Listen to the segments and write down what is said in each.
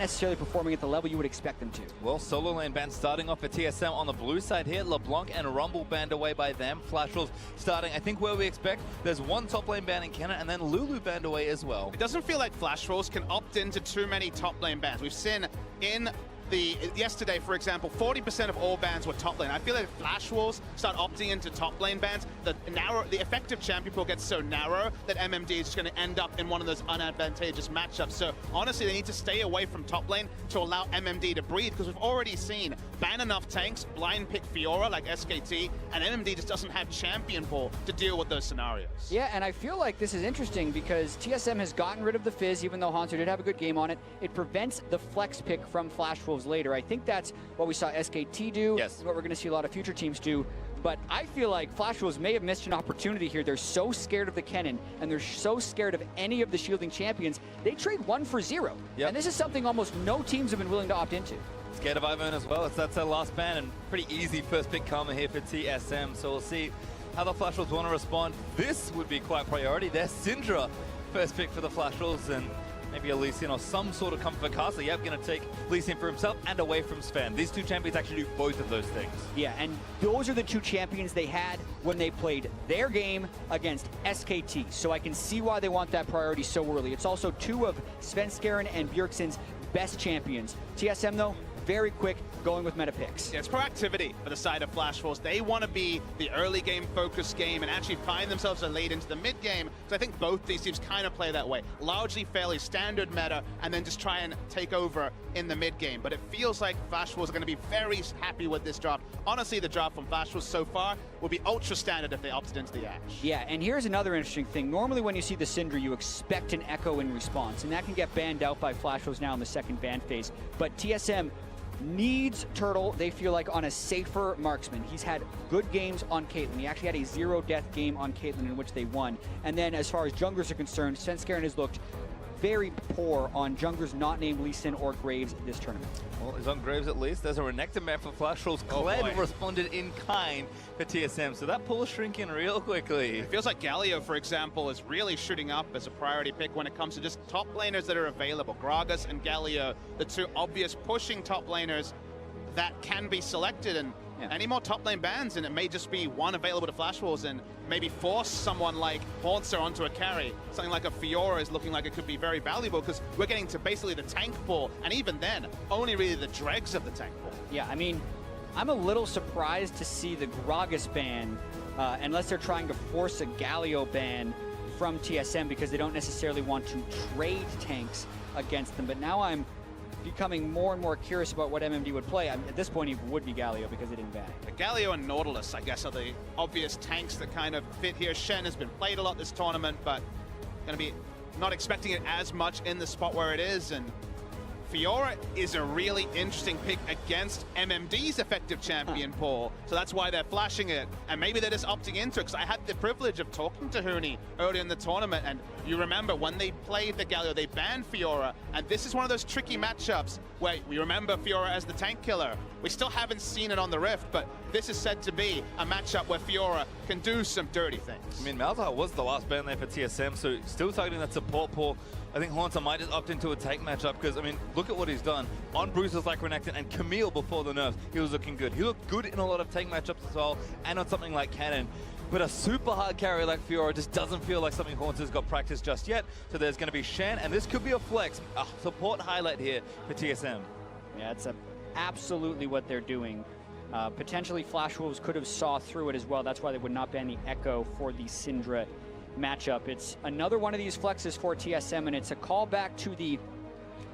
necessarily performing at the level you would expect them to. Well, solo lane ban starting off for TSM on the blue side here. LeBlanc and Rumble banned away by them. Flash Wolves starting, I think, where we expect. There's one top lane ban in Canada, and then Lulu banned away as well. It doesn't feel like Flash Wolves can opt into too many top lane bans. We've seen in yesterday, for example, 40% of all bans were top lane. I feel like if Flash Wolves start opting into top lane bans, the effective champion pool gets so narrow that MMD is just going to end up in one of those unadvantageous matchups. So honestly, they need to stay away from top lane to allow MMD to breathe, because we've already seen ban enough tanks, blind pick Fiora like SKT, and MMD just doesn't have champion pool to deal with those scenarios. Yeah, and I feel like this is interesting because TSM has gotten rid of the Fizz, even though Haunter did have a good game on it. It prevents the flex pick from Flash Wolves later. I think that's what we saw SKT do, yes, what we're going to see a lot of future teams do. But I feel like Flash Wolves may have missed an opportunity here. They're so scared of the Kennen, and they're so scared of any of the shielding champions. They trade 1 for 0. Yep. And this is something almost no teams have been willing to opt into. Scared of Ivern as well. That's their last ban, and pretty easy first pick karma here for TSM. So we'll see how the Flash Wolves want to respond. This would be quite priority. There's Syndra, first pick for the Flash Wolves, and maybe a Lee Sin or some sort of comfort castle. Yep, going to take Lee Sin for himself and away from Sven. These two champions actually do both of those things. Yeah, and those are the two champions they had when they played their game against SKT. So I can see why they want that priority so early. It's also two of Svenskeren and Bjergsen's best champions. TSM, though, very quick, going with meta picks. Yeah, it's proactivity for the side of Flash Wolves. They want to be the early game focused game and actually find themselves late into the mid game. So I think both these teams kind of play that way. Largely fairly standard meta, and then just try and take over in the mid game. But it feels like Flash Wolves are going to be very happy with this draft. Honestly, the draft from Flash Wolves so far would be ultra standard if they opted into the Ashe. Yeah, and here's another interesting thing. Normally when you see the Syndra, you expect an echo in response, and that can get banned out by Flash Wolves now in the second ban phase. But TSM needs Turtle, they feel like, on a safer marksman. He's had good games on Caitlyn. He actually had a 0-death game on Caitlyn in which they won. And then as far as junglers are concerned, Svenskeren has looked very poor on junglers not named Lee Sin or Graves this tournament. Well, he's on Graves at least. There's a Renekton ban for Flash Wolves. Kled responded in kind for TSM, so that pool is shrinking real quickly. It feels like Galio, for example, is really shooting up as a priority pick when it comes to just top laners that are available. Gragas and Galio, the two obvious pushing top laners that can be selected, and any more top lane bans, and it may just be one available to Flash Wolves and maybe force someone like Hauntzer onto a carry. Something like a Fiora is looking like it could be very valuable, because we're getting to basically the tank pool, and even then, only really the dregs of the tank pool. Yeah, I mean, I'm a little surprised to see the Gragas ban, unless they're trying to force a Galio ban from TSM because they don't necessarily want to trade tanks against them. But now I'm becoming more and more curious about what MMD would play. At this point, it would be Galio because they didn't ban it. Galio and Nautilus, I guess, are the obvious tanks that kind of fit here. Shen has been played a lot this tournament, but going to be not expecting it as much in the spot where it is. And Fiora is a really interesting pick against MMD's effective champion pool, so that's why they're flashing it. And maybe they're just opting into it, because I had the privilege of talking to Huni early in the tournament, and you remember when they played the Galio, they banned Fiora, and this is one of those tricky matchups where we remember Fiora as the tank killer. We still haven't seen it on the Rift, but this is said to be a matchup where Fiora can do some dirty things. I mean, Malzahar was the last ban there for TSM, so still targeting that support pool. I think Haunter might just opt into a tank matchup because, I mean, look at what he's done. On bruisers like Renekton and Camille before the nerfs, he was looking good. He looked good in a lot of tank matchups as well, and on something like Cannon. But a super hard carry like Fiora just doesn't feel like something Haunter's got practice just yet. So there's going to be Shen, and this could be a flex, a support highlight here for TSM. Yeah, it's absolutely what they're doing. Potentially Flash Wolves could have saw through it as well. That's why they would not ban the Echo for the Syndra matchup. It's another one of these flexes for TSM, and it's a callback to the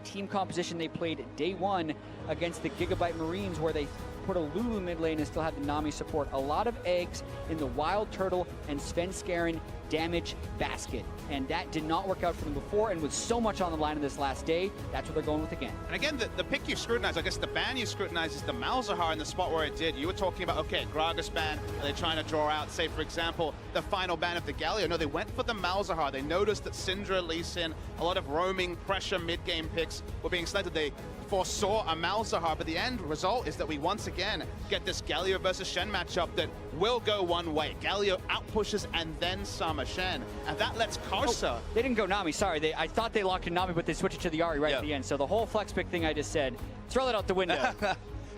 team composition they played day one against the Gigabyte Marines, where they put a Lulu mid lane and still had the Nami support. A lot of eggs in the Wild Turtle and Svenskeren damage basket, and that did not work out for them before, and with so much on the line in this last day, that's what they're going with again. And again, the pick you scrutinize, I guess the ban you scrutinize is the Malzahar in the spot where it did. You were talking about, okay, Gragas ban, are they trying to draw out, say, for example, the final ban of the Galio? No, they went for the Malzahar. They noticed that Syndra, Lee Sin, a lot of roaming pressure mid-game picks were being selected. They foresaw a Malzahar, but the end result is that we once again again get this Galio versus Shen matchup that will go one way. Galio outpushes and then some Shen, and that lets Karsa. Oh, they didn't go Nami, sorry. I thought they locked in Nami, but they switched it to the Ahri right at the end. So the whole flex pick thing I just said, throw that out the window.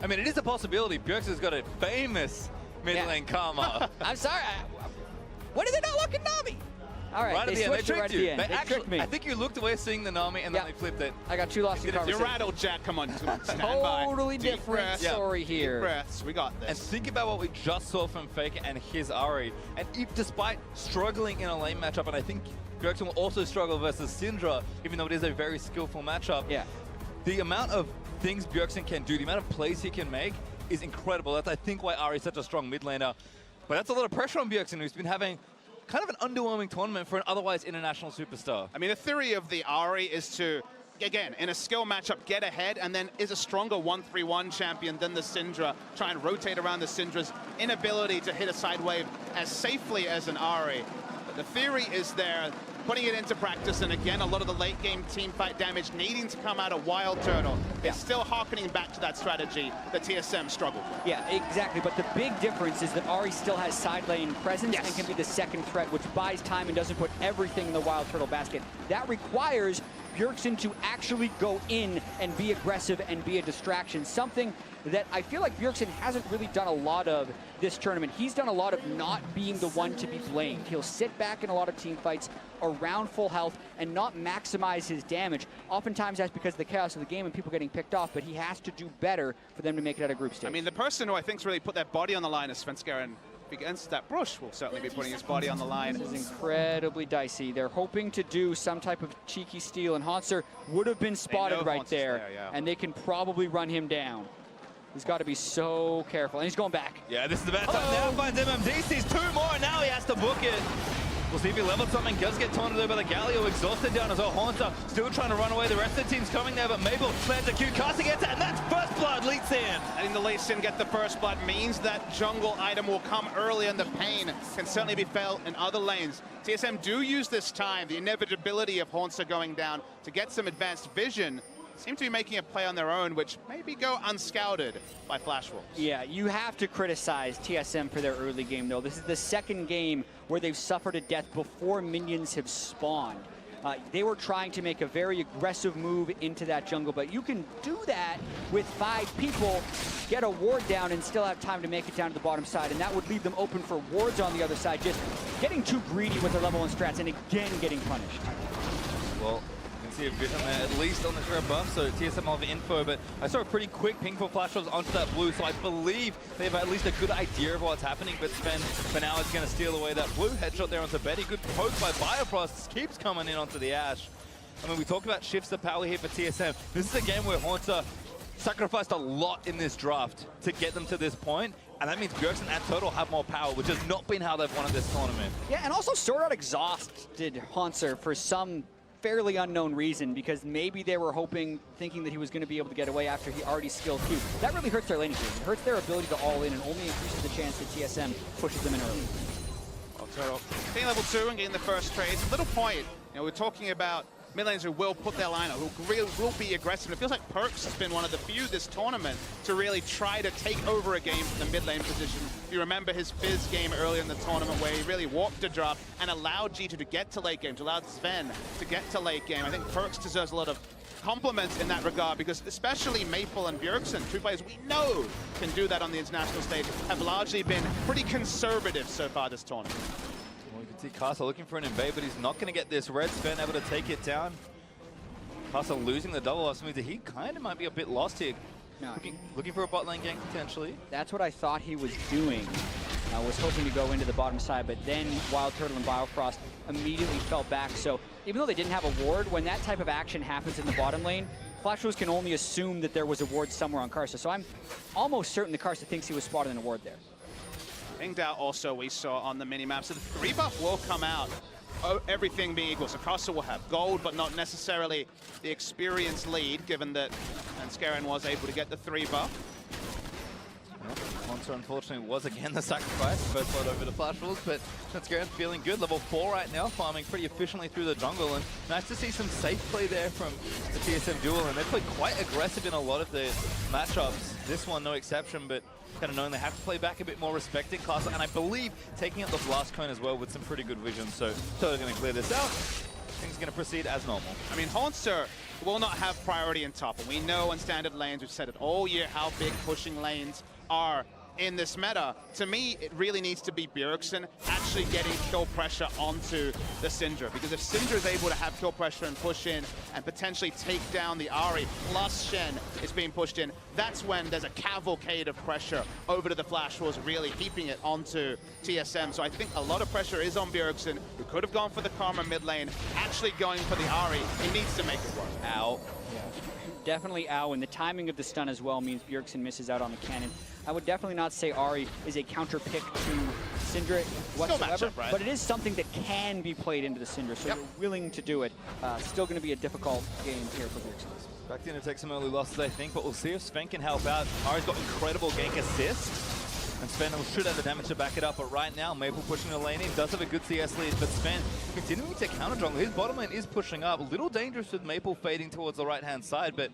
I mean, it is a possibility. Bjergsen has got a famous mid lane karma. I'm sorry. When did they not lock in Nami? All right, they switched it right at the end. They tricked me. I think you looked away seeing the Nami and then they flipped it. I got 2 lost in conversation. You're rattled, Jack. Come on, stand by. Totally different story here. Deep breaths. We got this. And think about what we just saw from Faker and his Ahri. And if, despite struggling in a lane matchup, and I think Bjergsen will also struggle versus Syndra, even though it is a very skillful matchup. Yeah. The amount of things Bjergsen can do, the amount of plays he can make is incredible. That's, I think, why Ahri is such a strong mid laner. But that's a lot of pressure on Bjergsen, who's been having kind of an underwhelming tournament for an otherwise international superstar. I mean, the theory of the Ahri is to, again, in a skill matchup, get ahead, and then is a stronger 1-3-1 champion than the Syndra. Try and rotate around the Syndra's inability to hit a side wave as safely as an Ahri. But the theory is there, putting it into practice, and again, a lot of the late game team fight damage needing to come out of Wild Turtle. It's still harkening back to that strategy that TSM struggled with. Yeah, exactly. But the big difference is that Ahri still has side lane presence and can be the second threat, which buys time and doesn't put everything in the Wild Turtle basket. That requires Bjergsen to actually go in and be aggressive and be a distraction, something that I feel like Bjergsen hasn't really done a lot of this tournament. He's done a lot of not being the one to be blamed. He'll sit back in a lot of team fights around full health and not maximize his damage. Oftentimes that's because of the chaos of the game and people getting picked off, but he has to do better for them to make it out of group stage. I mean, the person who I think's really put their body on the line is Svenskeren. Against that brush will certainly be putting his body on the line. This is incredibly dicey. They're hoping to do some type of cheeky steal, and Hauntzer would have been spotted right there, and they can probably run him down. He's got to be so careful, and he's going back. Yeah, this is the bad time. Now finds MMD, sees 2 more, and now he has to book it. We'll see if he levels something. Does get taunted there by the Galio, exhausted down as well. Haunter still trying to run away. The rest of the team's coming there, but Mabel lands a cute casting gets it, and that's first blood leads in. Letting the late sin get the first blood means that jungle item will come early, and the pain can certainly be felt in other lanes. TSM do use this time, the inevitability of Haunter going down, to get some advanced vision. Seem to be making a play on their own, which maybe go unscouted by Flash Wolves. Yeah, you have to criticize TSM for their early game, though. This is the second game where they've suffered a death before minions have spawned. They were trying to make a very aggressive move into that jungle, but you can do that with 5 people, get a ward down, and still have time to make it down to the bottom side, and that would leave them open for wards on the other side, just getting too greedy with their level 1 strats, and again getting punished. Well, see a vision there, at least on the Shred buff, so TSM will have info, but I saw a pretty quick ping for Flash Wolves onto that blue, so I believe they have at least a good idea of what's happening, but Sven for now is going to steal away that blue. Headshot there onto Betty, good poke by Biofrost, keeps coming in onto the Ashe. I mean, we talk about shifts of power here for TSM. This is a game where Haunter sacrificed a lot in this draft to get them to this point, and that means Bjergsen and Turtle have more power, which has not been how they've won this tournament. Yeah, and also Sword Art exhausted Haunter for some fairly unknown reason, because maybe they were thinking that he was going to be able to get away after he already skilled Q. That really hurts their laning game. It hurts their ability to all in and only increases the chance that TSM pushes them in early. Well, Turtle getting level 2 and getting the first trades. Little point, we're talking about mid laners who will put their line up, who will be aggressive. It feels like Perkz has been one of the few this tournament to really try to take over a game from the mid lane position. If you remember his Fizz game earlier in the tournament where he really walked a drop and allowed G2 to get to late game, to allow Sven to get to late game. I think Perkz deserves a lot of compliments in that regard, because especially Maple and Bjergsen, 2 players we know can do that on the international stage, have largely been pretty conservative so far this tournament. You can see Karsa looking for an invade, but he's not going to get this red. Sven able to take it down. Karsa losing the double off means that he kind of might be a bit lost here. No, looking for a bot lane gank potentially. That's what I thought he was doing. I was hoping to go into the bottom side, but then Wild Turtle and Biofrost immediately fell back. So even though they didn't have a ward, when that type of action happens in the bottom lane, Flash Wolves can only assume that there was a ward somewhere on Karsa. So I'm almost certain that Karsa thinks he was spotted in a ward there. Pinged out also we saw on the minimap. So the 3 buff will come out, everything being equal. So Karsa will have gold, but not necessarily the experience lead, given that Svenskeren was able to get the 3 buff. Haunter unfortunately was again the sacrifice. First blood over the Flash Wolves, but Svenskeren feeling good. Level 4 right now, farming pretty efficiently through the jungle. And nice to see some safe play there from the TSM duel. And they played quite aggressive in a lot of the matchups. This one no exception, but kind of knowing they have to play back a bit more, respecting Castle. And I believe taking out the Blast Cone as well with some pretty good vision. So totally going to clear this out. Things going to proceed as normal. I mean, Haunter will not have priority in top, and we know on standard lanes, we've said it all year, how big pushing lanes are in this meta. To me, it really needs to be Bjergsen actually getting kill pressure onto the Syndra, because if Syndra is able to have kill pressure and push in and potentially take down the Ahri, plus Shen is being pushed in, that's when there's a cavalcade of pressure over to the Flash Wolves, really heaping it onto TSM. So I think a lot of pressure is on Bjergsen, who could have gone for the Karma mid lane, actually going for the Ahri. He needs to make it work. Ow. Yeah. Definitely ow, and the timing of the stun as well means Bjergsen misses out on the cannon. I would definitely not say Ahri is a counter pick to Syndra whatsoever, matchup, right? But it is something that can be played into the Syndra, so you're willing to do it. Still going to be a difficult game here for Bjergsen. Back in to take some early losses, I think, but we'll see if Sven can help out. Ahri's got incredible gank assist, and Sven should have the damage to back it up, but right now, Maple pushing the lane in, does have a good CS lead, but Sven continuing to counter jungle. His bottom lane is pushing up, a little dangerous with Maple fading towards the right-hand side, but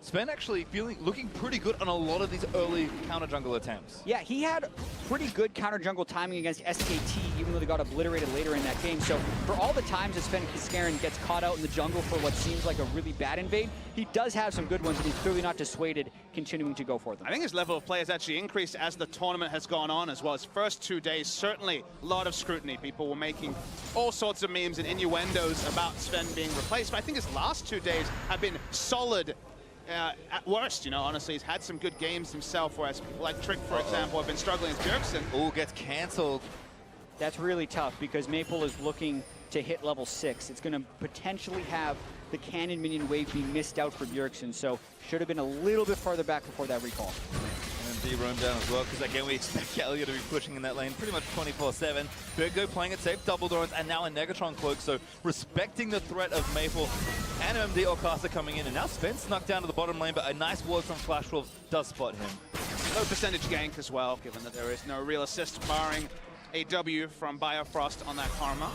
Sven actually looking pretty good on a lot of these early counter jungle attempts. Yeah, he had pretty good counter jungle timing against SKT, even though they got obliterated later in that game. So for all the times that Svenskeren gets caught out in the jungle for what seems like a really bad invade, he does have some good ones, and he's clearly not dissuaded continuing to go for them. I think his level of play has actually increased as the tournament has gone on as well. His first 2 days, certainly a lot of scrutiny. People were making all sorts of memes and innuendos about Sven being replaced, but I think his last 2 days have been solid. At worst, you know, honestly, he's had some good games himself, whereas people like Trick, for example, have been struggling with Bjergsen. Oh, gets cancelled. That's really tough because Maple is looking to hit level 6. It's going to potentially have the cannon minion wave be missed out for Bjergsen, so should have been a little bit farther back before that recall. And then D roam down as well, because again we expect Gallia to be pushing in that lane pretty much 24/7. Virgo playing it safe, double Dorans, and now a Negatron cloak, so respecting the threat of Maple and MD or Caster coming in, and now Sven snuck down to the bottom lane, but a nice ward from Flash Wolves does spot him. Low percentage gank as well, given that there is no real assist barring a W from Biofrost on that Karma.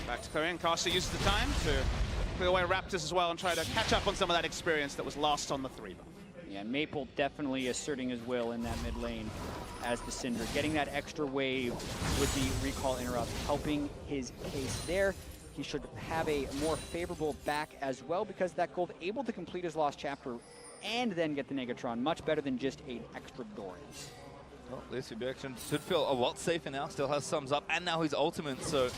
Back to Korean. Caster uses the time to clear away Raptors as well and try to catch up on some of that experience that was lost on the 3 buff. Yeah, Maple definitely asserting his will in that mid lane as the Syndra, getting that extra wave with the recall interrupt, helping his case there. He should have a more favorable back as well, because that gold able to complete his lost chapter and then get the Negatron, much better than just an extra Dorans. Well, at least Bjergsen should feel a lot safer now, still has thumbs up, and now his ultimate, so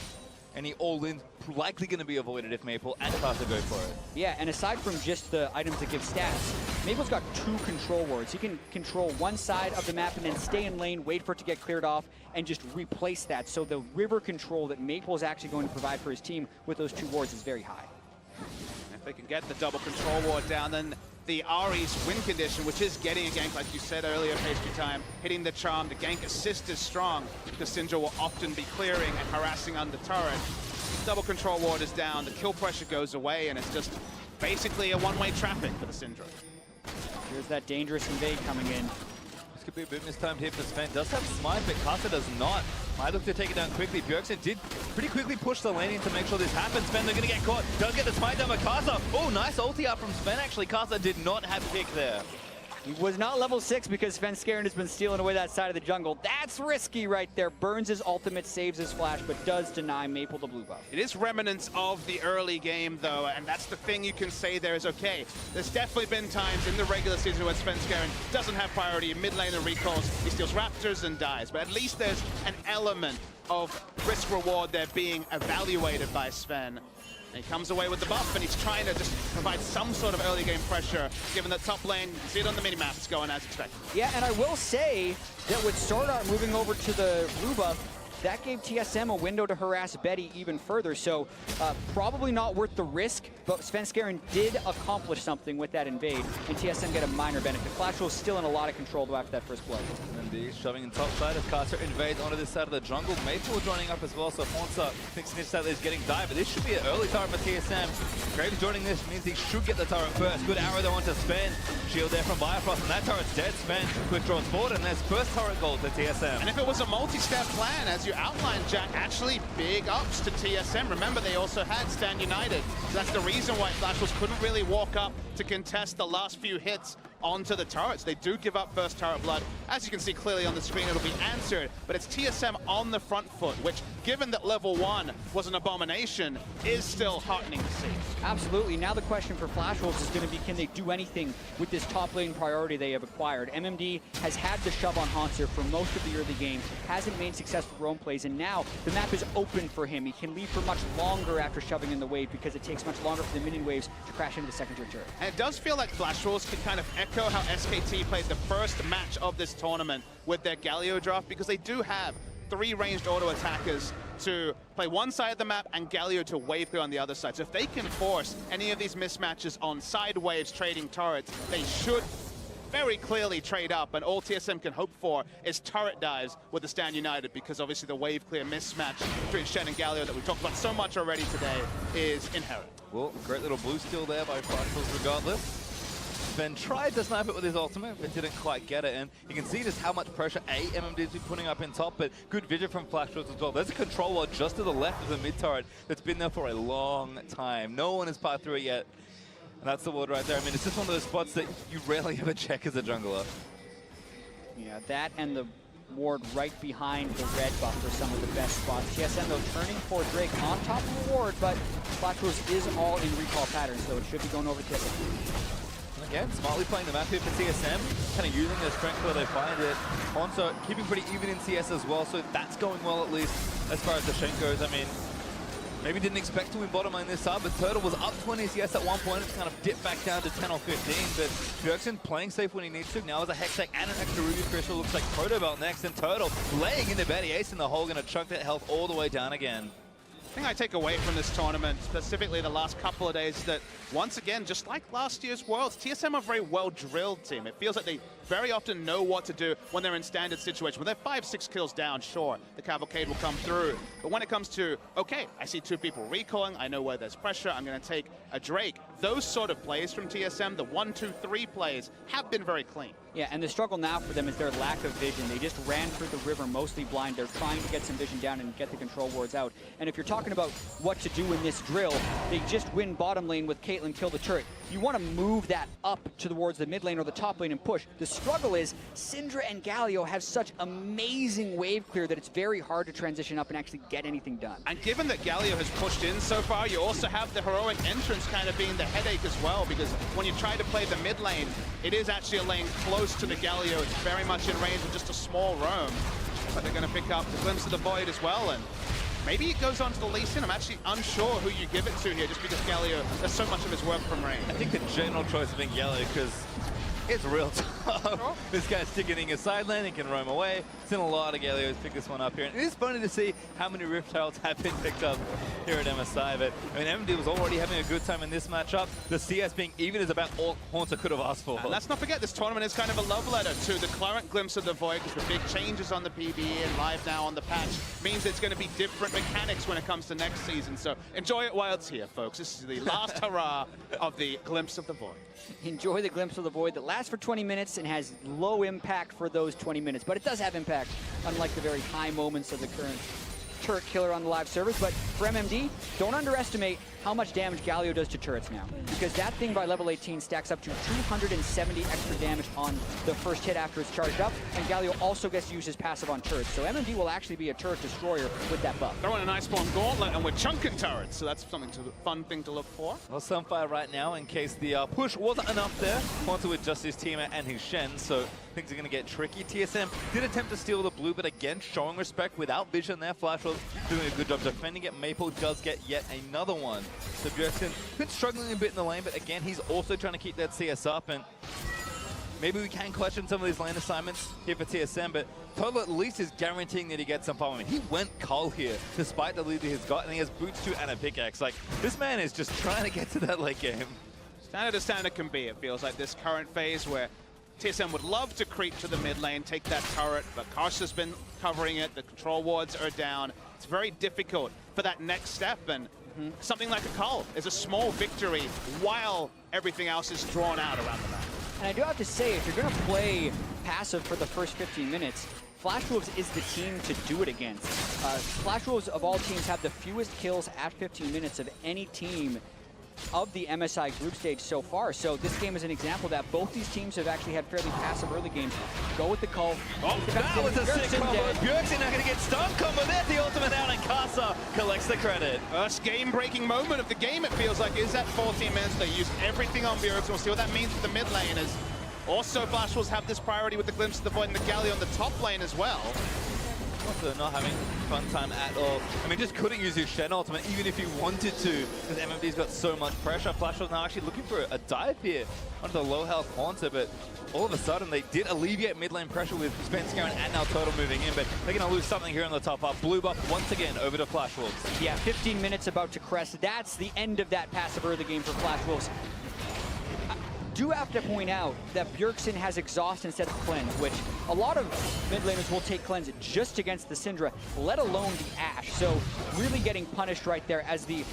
any all-in likely going to be avoided if Maple and Caster go for it. Yeah, and aside from just the items that give stats, Maple's got 2 control wards. He can control one side of the map and then stay in lane, wait for it to get cleared off, and just replace that. So the river control that Maple is actually going to provide for his team with those 2 wards is very high. If they can get the double control ward down, then the Ahri's win condition, which is getting a gank, like you said earlier, Pastry Time, hitting the charm, the gank assist is strong, because Syndra will often be clearing and harassing under turret. Double control ward is down, the kill pressure goes away, and it's just basically a one-way traffic for the Syndra. Here's that dangerous invade coming in. This could be a bit mistimed here for Sven. Does have Smite, but Caster does not. Might look to take it down quickly. Bjergsen did pretty quickly push the lane in to make sure this happens. Sven, they're going to get caught. Does get the Smite down by Caster. Oh, nice ulti out from Sven, actually. Caster did not have pick there. He was not level 6 because Svenskeren has been stealing away that side of the jungle. That's risky right there. Burns his ultimate, saves his flash, but does deny Maple the blue buff. It is remnants of the early game, though, and that's the thing you can say there is okay. There's definitely been times in the regular season where Svenskeren doesn't have priority in mid lane and recalls. He steals Raptors and dies, but at least there's an element of risk-reward there being evaluated by Sven. And he comes away with the buff, and he's trying to just provide some sort of early game pressure, given that top lane, you see it on the minimap, it's going as expected. Yeah, and I will say that with Sword Art moving over to the blue buff, that gave TSM a window to harass Betty even further, so probably not worth the risk, but Svenskeren did accomplish something with that invade, and TSM get a minor benefit. Flash was still in a lot of control though after that first blood. And MMD shoving in top side as Carter invades onto this side of the jungle. Maple joining up as well, so Haunter thinks Snitch that is getting dive, but this should be an early turret for TSM. Graves joining this means he should get the turret first. Good arrow they want to spend. Shield there from Bifrost, and that turret's dead. Spend. Quick draws forward, and there's first turret goal to TSM. And if it was a multi-step plan, as you outlined, Jack, actually big ups to TSM. Remember, they also had Stand United. So that's the reason why Flashwolves couldn't really walk up to contest the last few hits onto the turrets. They do give up first turret blood. As you can see clearly on the screen, it'll be answered, but it's TSM on the front foot, which, given that level 1 was an abomination, is still heartening to see. Absolutely. Now the question for Flashwolves is going to be, can they do anything with this top lane priority they have acquired? MMD has had the shove on Haunter for most of the early game, hasn't made successful roam plays, and now the map is open for him. He can leave for much longer after shoving in the wave because it takes much longer for the minion waves to crash into the secondary turret. And it does feel like Flashwolves can kind of echo how SKT played the first match of this tournament with their Galio draft, because they do have 3 ranged auto attackers to play one side of the map and Galio to wave clear on the other side. So if they can force any of these mismatches on side waves trading turrets, they should very clearly trade up, and all TSM can hope for is turret dives with the Stand United, because obviously the wave clear mismatch between Shen and Galio that we talked about so much already today is inherent. Well, great little blue steal there by Flashwolves regardless. Ben tried to snipe it with his ultimate, but didn't quite get it, and you can see just how much pressure MMD is putting up in top, but good vision from Flashwolves as well. There's a control wall just to the left of the mid turret that's been there for a long time. No one has passed through it yet, and that's the ward right there. I mean, it's just one of those spots that you rarely ever check as a jungler. Yeah, that and the ward right behind the red buff are some of the best spots. TSM, though, turning for Drake on top of the ward, but Flashwolves is all in recall pattern, so it should be going over to TSM. Again, smartly playing the map here for TSM, kind of using their strength where they find it. Honto keeping pretty even in CS as well, so that's going well at least as far as the Shen goes. I mean, maybe didn't expect to win bottom lane this time, but Turtle was up 20 CS at one point. It's kind of dipped back down to 10 or 15, but Bjergsen playing safe when he needs to. Now as a Hextech and an extra Ruby Crystal, looks like Proto Belt next, and Turtle laying in the Betty Ace in the hole, going to chunk that health all the way down again. The thing I take away from this tournament, specifically the last couple of days, is that once again, just like last year's Worlds, TSM are a very well-drilled team. It feels like they very often know what to do when they're in standard situations. When they're 5-6 kills down, sure, the Cavalcade will come through. But when it comes to, okay, I see 2 people recalling, I know where there's pressure, I'm going to take a Drake. Those sort of plays from TSM, the 1-2-3 plays, have been very clean. Yeah, and the struggle now for them is their lack of vision. They just ran through the river mostly blind. They're trying to get some vision down and get the control wards out. And if you're talking about what to do in this drill, they just win bottom lane with Caitlyn kill the turret. You want to move that up towards the mid lane or the top lane and push. The struggle is Syndra and Galio have such amazing wave clear that it's very hard to transition up and actually get anything done. And given that Galio has pushed in so far, you also have the heroic entrance kind of being the headache as well, because when you try to play the mid lane, it is actually a lane close to the Galio. It's very much in range of just a small roam. But they're going to pick up the Glimpse of the Void as well, and maybe it goes on to the Lee Sin. I'm actually unsure who you give it to here, just because Galio does so much of his work from range. I think the general choice has been Galio, because it's real tough. Sure. This guy's sticking in his side lane, he can roam away. Seen a lot of Galios pick this one up here. And it is funny to see how many Rift Heralds have been picked up here at MSI. But I mean, MD was already having a good time in this matchup. The CS being even is about all Haunter could have asked for. And let's not forget, this tournament is kind of a love letter to the current Glimpse of the Void, because the big changes on the PBE and live now on the patch means it's going to be different mechanics when it comes to next season. So enjoy it while it's here, folks. This is the last hurrah of the Glimpse of the Void. Enjoy the Glimpse of the Void that lasts for 20 minutes and has low impact for those 20 minutes. But it does have impact, unlike the very high moments of the current turret killer on the live servers. But for MMD, don't underestimate how much damage Galio does to turrets now, because that thing by level 18 stacks up to 270 extra damage on the first hit after it's charged up, and Galio also gets to use his passive on turrets. So MMD will actually be a turret destroyer with that buff. Throwing a nice spawn gauntlet, and we're chunking turrets, so that's something fun thing to look for. Well, Sunfire right now, in case the push wasn't enough there, Haunter with just his teammate and his Shen, so things are going to get tricky. TSM did attempt to steal the blue, but again, showing respect without vision there. Flash was doing a good job defending it. Maple does get yet another one. So Bjergsen been struggling a bit in the lane, but again, he's also trying to keep that CS up, and maybe we can question some of these lane assignments here for TSM, but Total at least is guaranteeing that he gets some farm. I mean, he went Cull here, despite the lead that he's got, and he has boots too and a pickaxe. Like, this man is just trying to get to that late game. Standard as standard can be, it feels like this current phase where TSM would love to creep to the mid lane, take that turret, but Karsa's been covering it, the control wards are down. It's very difficult for that next step, and something like a cull is a small victory while everything else is drawn out around the map. And I do have to say, if you're going to play passive for the first 15 minutes, Flash Wolves is the team to do it against. Flash Wolves of all teams have the fewest kills at 15 minutes of any team of the MSI group stage so far. So this game is an example that both these teams have actually had fairly passive early games. Go with the call. Oh, that was a sick combo. Bjergsen not going to get stun combo. There's the ultimate out, and Karsa collects the credit. First game-breaking moment of the game, it feels like, is at 14 minutes. They use everything on Bjergsen. We'll see what that means for the mid lane. As also, Flash Wolves have this priority with the Glimpse of the Void and the Galio on the top lane as well. Also not having fun time at all. I mean, just couldn't use his Shen ultimate even if he wanted to, because MMD's got so much pressure. Flash was now actually looking for a dive here onto the low health Haunter, but all of a sudden they did alleviate mid lane pressure with Spencer and now Total moving in, but they're going to lose something here on the top up. Blue buff once again over to Flash Wolves. Yeah, 15 minutes about to crest. That's the end of that passive early game for Flash Wolves. Do have to point out that Bjergsen has Exhaust instead of Cleanse, which a lot of mid laners will take Cleanse just against the Syndra, let alone the Ashe. So really getting punished right there as the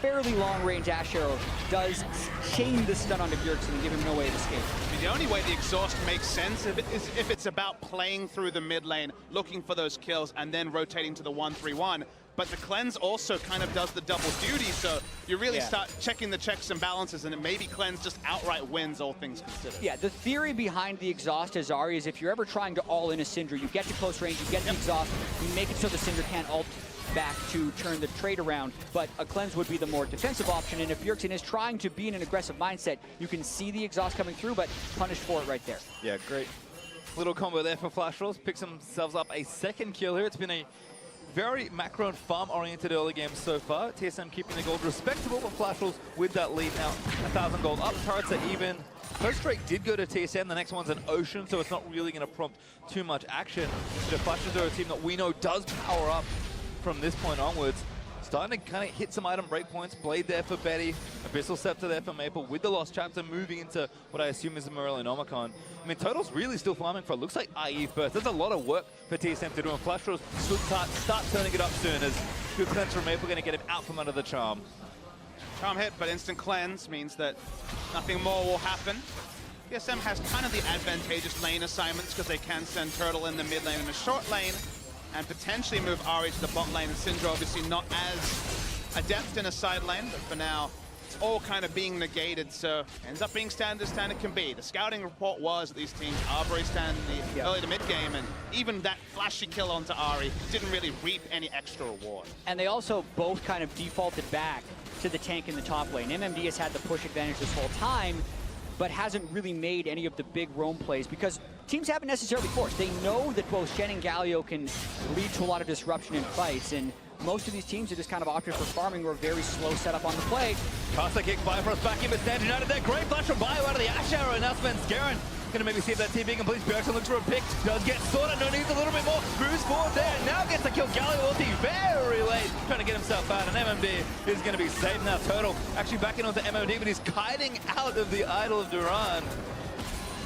fairly long-range Ashe arrow does chain the stun onto Bjergsen and give him no way of escape. I mean, the only way the Exhaust makes sense is if it's about playing through the mid lane, looking for those kills, and then rotating to the 1-3-1. But the Cleanse also kind of does the double duty, so you really start checking the checks and balances, and it maybe Cleanse just outright wins, all things considered. Yeah, the theory behind the Exhaust Azari is if you're ever trying to all-in a Syndra, you get to close range, you get the Exhaust, you make it so the Syndra can't ult back to turn the trade around, but a Cleanse would be the more defensive option, and if Bjergsen is trying to be in an aggressive mindset, you can see the Exhaust coming through, but punished for it right there. Yeah, great little combo there for Flash Wolves. Picks themselves up a second kill here. It's been a very macro and farm-oriented early game so far. TSM keeping the gold respectable, but Flash Wolves with that lead now. 1,000 gold up, turrets are even. First strike did go to TSM, the next one's an Ocean, so it's not really going to prompt too much action. The Flash Wolves are a team that we know does power up from this point onwards. Starting to kind of hit some item breakpoints. Blade there for Betty, Abyssal Scepter there for Maple, with the Lost Chapter moving into what I assume is the Morellian Omicron. I mean, Total's really still farming for it. Looks like IE first. There's a lot of work for TSM to do, and Flash Wolves start turning it up soon, as good cleanse from Maple going to get him out from under the charm. Charm hit, but instant cleanse means that nothing more will happen. TSM has kind of the advantageous lane assignments because they can send Turtle in the mid lane and a short lane, and potentially move Ahri to the bot lane, and Syndra obviously not as adept in a side lane, but for now, it's all kind of being negated, so ends up being standard as standard can be. The scouting report was that these teams are very standard in the early to mid game, and even that flashy kill onto Ahri didn't really reap any extra reward. And they also both kind of defaulted back to the tank in the top lane. MMD has had the push advantage this whole time, but hasn't really made any of the big roam plays because teams haven't necessarily forced. They know that both Shen and Galio can lead to a lot of disruption in fights, and most of these teams are just kind of opting for farming or very slow setup on the play. Karsa kick Bifrost back in, but Stand United there. Great flash from Bio out of the Ashe Arrow, and now Spencer gonna maybe see if that TP completes. Bjergsen looks for a pick, does get sorted, no needs a little bit more, moves forward there, now gets to kill Galio ulti very late, trying to get himself out, and MMD is gonna be safe now. Turtle actually backing onto MMD, but he's kiting out of the Idol of Duran.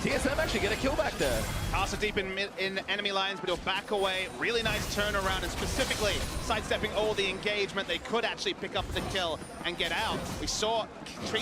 TSM actually get a kill back there. Karsa deep in enemy lines, but he'll back away. Really nice turnaround, and specifically sidestepping all the engagement. They could actually pick up the kill and get out. We saw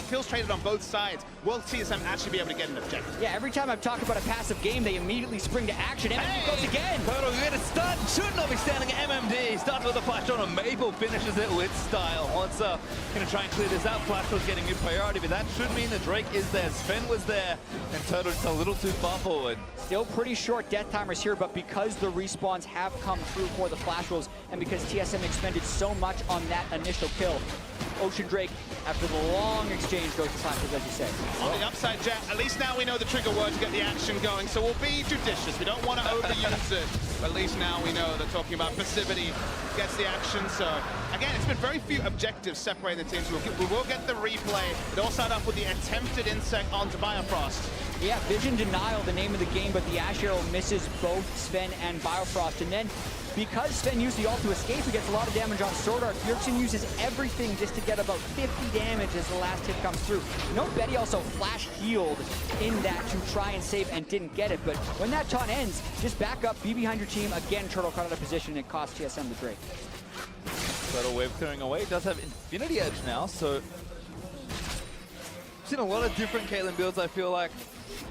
kills traded on both sides. Will TSM actually be able to get an objective? Yeah, every time I've talked about a passive game, they immediately spring to action. MMD goes again. Turtle get a stun. Should not be standing at MMD. Starts with a flash on, and Maple finishes it with style. Once gonna try and clear this out. Flash was getting good priority, but that should mean that Drake is there. Sven was there, and Turtle just a little too far forward. Still pretty short death timers here, but because the respawns have come through for the Flash Wolves, and because TSM expended so much on that initial kill, Ocean Drake, after the long exchange, goes to Flash Wolves, as you say. On the upside, Jack, at least now we know the trigger word to get the action going, so we'll be judicious. We don't want to overuse it, but at least now we know they're talking about passivity gets the action. So, again, it's been very few objectives separating the teams. We will get the replay. It all started off with the attempted insect onto Bifrost. Yeah, Vision Denial, the name of the game, but the Ash Arrow misses both Sven and Biofrost. And then, because Sven used the ult to escape, he gets a lot of damage on Sword Art. Bjergsen uses everything just to get about 50 damage as the last hit comes through. Note Betty also flash healed in that to try and save and didn't get it. But when that taunt ends, just back up, be behind your team. Again, Turtle caught out of position, and it cost TSM the Drake. Turtle wave clearing away, does have Infinity Edge now, so seen a lot of different Caitlyn builds, I feel like.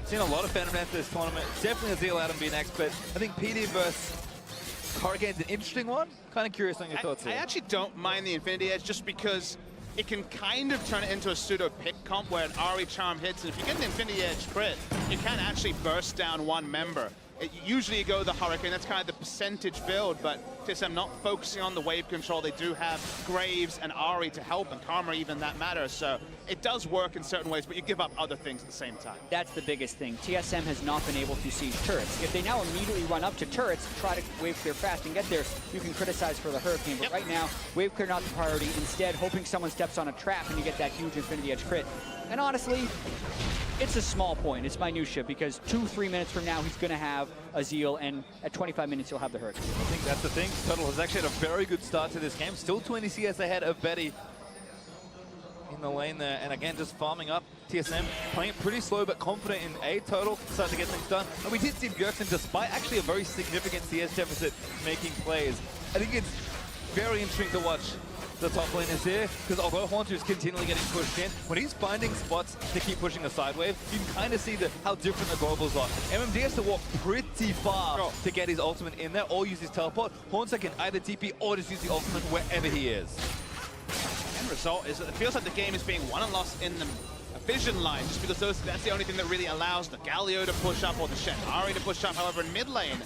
Seen a lot of Phantom Dance this tournament. Definitely a Zeal Adam be next, but I think PD versus Hurricane's an interesting one. Kind of curious on your thoughts here. I actually don't mind the Infinity Edge just because it can kind of turn it into a pseudo pick comp where an Ari charm hits, and if you get an Infinity Edge crit, you can actually burst down one member. Usually you go the Hurricane, that's kind of the percentage build, but TSM not focusing on the wave control. They do have Graves and Ari to help, and Karma even that matters. So it does work in certain ways, but you give up other things at the same time. That's the biggest thing. TSM has not been able to siege turrets. If they now immediately run up to turrets, try to wave clear fast and get there, you can criticize for the Hurricane. But right now, wave clear not the priority. Instead, hoping someone steps on a trap and you get that huge Infinity Edge crit. And honestly, it's a small point. It's minutia because 2-3 minutes from now, he's going to have a Zeal, and at 25 minutes, he'll have the Hurricane. I think that's the thing. Turtle has actually had a very good start to this game. Still 20 CS ahead of Betty in the lane there. And again, just farming up. TSM playing pretty slow but confident in A. Turtle starting to get things done. And we did see Bjergsen, despite actually a very significant CS deficit, making plays. I think it's very interesting to watch the top lane is here, because although Haunter is continually getting pushed in, when he's finding spots to keep pushing a side wave, you can kind of see how different the globals are. MMD has to walk pretty far to get his ultimate in there, or use his teleport. Haunter can either TP or just use the ultimate wherever he is. The end result is that it feels like the game is being won and lost in the vision line, just because that's the only thing that really allows the Galio to push up or the Shen Ari to push up. However, in mid lane,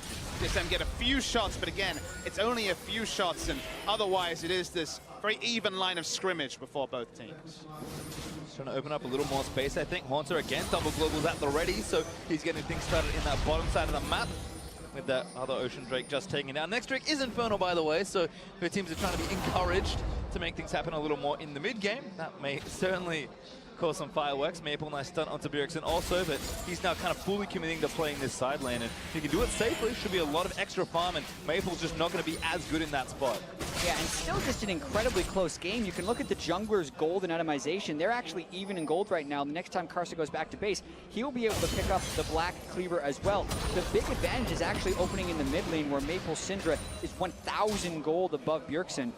TSM get a few shots, but again, it's only a few shots, and otherwise it is this very even line of scrimmage before both teams. Just trying to open up a little more space, I think. Haunter again, double globals at the ready, so he's getting things started in that bottom side of the map with that other Ocean Drake just taking it down. Next Drake is Infernal, by the way, so her teams are trying to be encouraged to make things happen a little more in the mid game. That may certainly cause some fireworks. Maple, nice stun onto Bjergsen also, but he's now kind of fully committing to playing this side lane, and if he can do it safely, should be a lot of extra farm, and Maple's just not going to be as good in that spot. Yeah, and still just an incredibly close game. You can look at the jungler's gold and itemization. They're actually even in gold right now. The next time Karsa goes back to base, he'll be able to pick up the Black Cleaver as well. The big advantage is actually opening in the mid lane, where Maple Syndra is 1,000 gold above Bjergsen.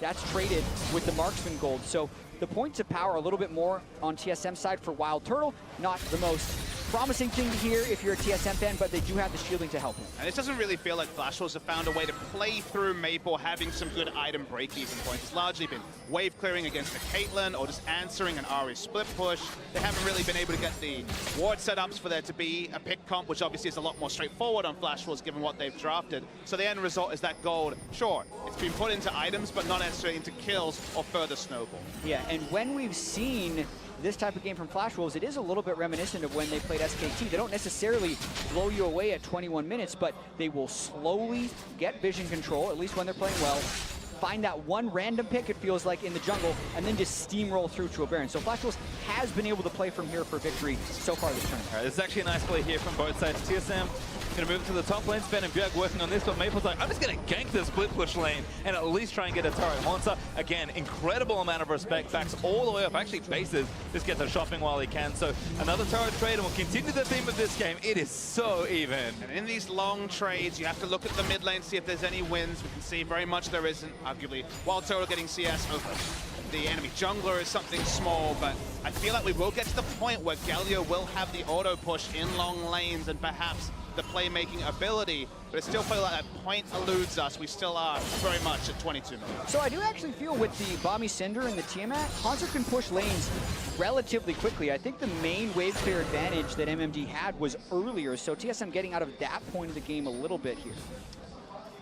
That's traded with the Marksman gold. So the points of power a little bit more on TSM side for Wild Turtle. Not the most promising thing to hear if you're a TSM fan, but they do have the shielding to help him. And it doesn't really feel like Flash Wolves have found a way to play through Maple having some good item break-even points. It's largely been wave clearing against the Caitlyn or just answering an Ari split push. They haven't really been able to get the ward setups for there to be a pick comp, which obviously is a lot more straightforward on Flash Wolves given what they've drafted. So the end result is that gold, sure, it's been put into items, but not necessarily into kills or further snowball. Yeah, and when we've seen this type of game from Flash Wolves, it is a little bit reminiscent of when they played SKT. They don't necessarily blow you away at 21 minutes, but they will slowly get vision control, at least when they're playing well, find that one random pick, it feels like, in the jungle, and then just steamroll through to a Baron. So Flash Wolves has been able to play from here for victory so far this tournament. All right, this is actually a nice play here from both sides. TSM going to move to the top lane. Sven and Bjerg working on this, but Maple's like, I'm just going to gank the split push lane and at least try and get a turret. Haunter, again, incredible amount of respect, backs all the way up, actually bases, just gets a shopping while he can. So another turret trade, and we'll continue the theme of this game. It is so even. And in these long trades, you have to look at the mid lane, see if there's any wins. We can see very much there isn't, arguably. Wild Turtle getting CS over the enemy jungler is something small, but I feel like we will get to the point where Galio will have the auto push in long lanes and perhaps the playmaking ability, but it still feels like that point eludes us. We still are very much at 22 minutes. So I do actually feel with the Bomby Cinder and the Tiamat, Haunter can push lanes relatively quickly. I think the main wave clear advantage that MMD had was earlier, so TSM getting out of that point of the game a little bit here.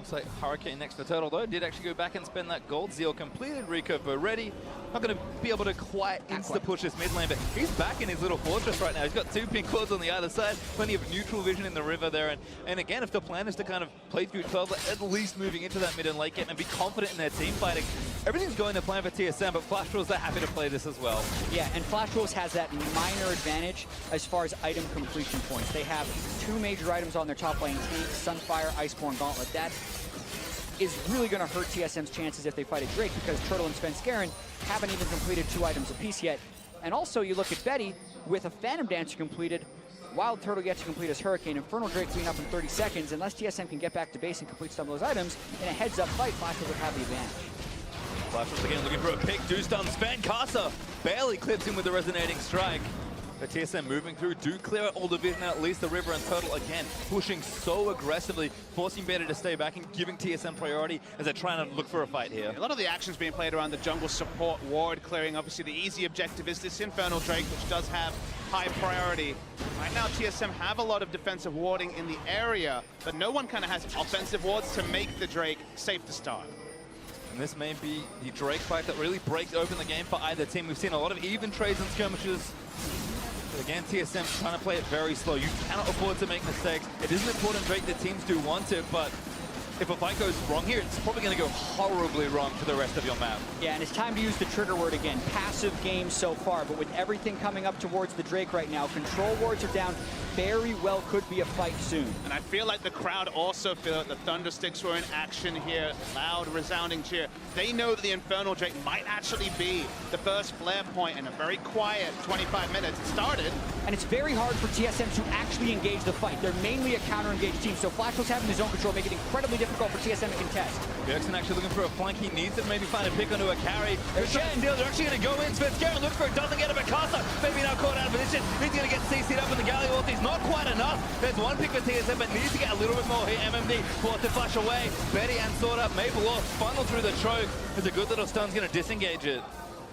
Looks like Hurricane next for Turtle, though. Did actually go back and spend that gold. Zeal completed. Rico ready. Not going to be able to quite insta-push this mid lane, but he's back in his little fortress right now. He's got 2 pink cords on the other side. Plenty of neutral vision in the river there. And again, if the plan is to kind of play through 12, at least moving into that mid and late game and be confident in their team fighting, everything's going to plan for TSM, but Flash Wolves are happy to play this as well. Yeah, and Flash Wolves has that minor advantage as far as item completion points. They have 2 major items on their top lane, Tank, Sunfire, Iceborne Gauntlet. That is really going to hurt TSM's chances if they fight a Drake, because Turtle and Svenskeren haven't even completed 2 items apiece yet. And also, you look at Betty, with a Phantom Dancer completed, Wild Turtle gets to complete his Hurricane, Infernal Drake clean up in 30 seconds. Unless TSM can get back to base and complete some of those items, in a heads-up fight, Flash would have the advantage. Flash Wolves again looking for a pick. Do stun. Sven Casa barely clips him with the Resonating Strike. But TSM moving through, do clear out all the vision, at least the River, and Turtle again pushing so aggressively, forcing Betty to stay back and giving TSM priority as they're trying to look for a fight here. A lot of the actions being played around the jungle support, ward clearing. Obviously the easy objective is this Infernal Drake, which does have high priority. Right now TSM have a lot of defensive warding in the area, but no one kind of has offensive wards to make the Drake safe to start. And this may be the Drake fight that really breaks open the game for either team. We've seen a lot of even trades and skirmishes. But again, TSM trying to play it very slow. You cannot afford to make mistakes. It is an important Drake that teams do want it, but if a fight goes wrong here, it's probably going to go horribly wrong for the rest of your map. Yeah, and it's time to use the trigger word again. Passive game so far, but with everything coming up towards the Drake right now, control wards are down. Very well could be a fight soon. And I feel like the crowd also feel that the Thundersticks were in action here. Loud, resounding cheer. They know that the Infernal Drake might actually be the first flare point in a very quiet 25 minutes. It started. And it's very hard for TSM to actually engage the fight. They're mainly a counter-engaged team, so Flash was having his own control, make it incredibly difficult for TSM to contest. Bjergsen actually looking for a flank. He needs to maybe find a pick onto a carry. There's Shen. They're actually going to go in. Svenskeren looks for it, doesn't get a Mikasa. Maybe now caught out of position. He's going to get CC'd up in the Galio ulti. Not quite enough. There's one pick for TSM, but needs to get a little bit more here. MMD forced to flash away. Betty and Sword Up. Maple off, funnel through the choke. There's a good little stun's going to disengage it.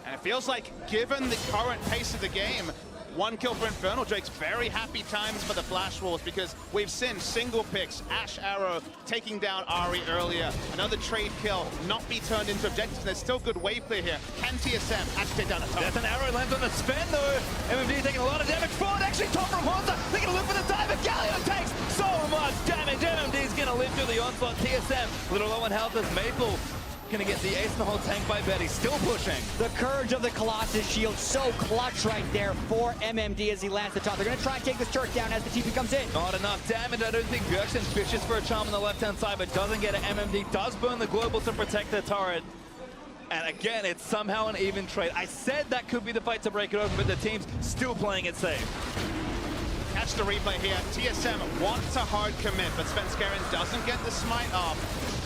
And it feels like, given the current pace of the game, 1 kill for Infernal Drake's very happy times for the Flash Wolves, because we've seen single picks, Ash Arrow taking down Ahri earlier, another trade kill not be turned into objectives, and there's still good wave play here. Can TSM actually take down a top? That's an arrow lands on the Sven though. MMD taking a lot of damage forward, actually top from Honza. They're going to look for the dive, but Galio takes so much damage. MMD's going to live through the onslaught. TSM, little low on health as Maple going to get the ace in the whole tank by Betty, still pushing. The courage of the Colossus shield, so clutch right there for MMD as he lands the top. They're going to try and take this turret down as the TP comes in. Not enough damage. I don't think Bjergsen's vicious for a charm on the left-hand side, but doesn't get it. MMD does burn the global to protect the turret. And again, it's somehow an even trade. I said that could be the fight to break it open, but the team's still playing it safe. Catch the replay here. TSM wants a hard commit, but Svenskeren doesn't get the smite off.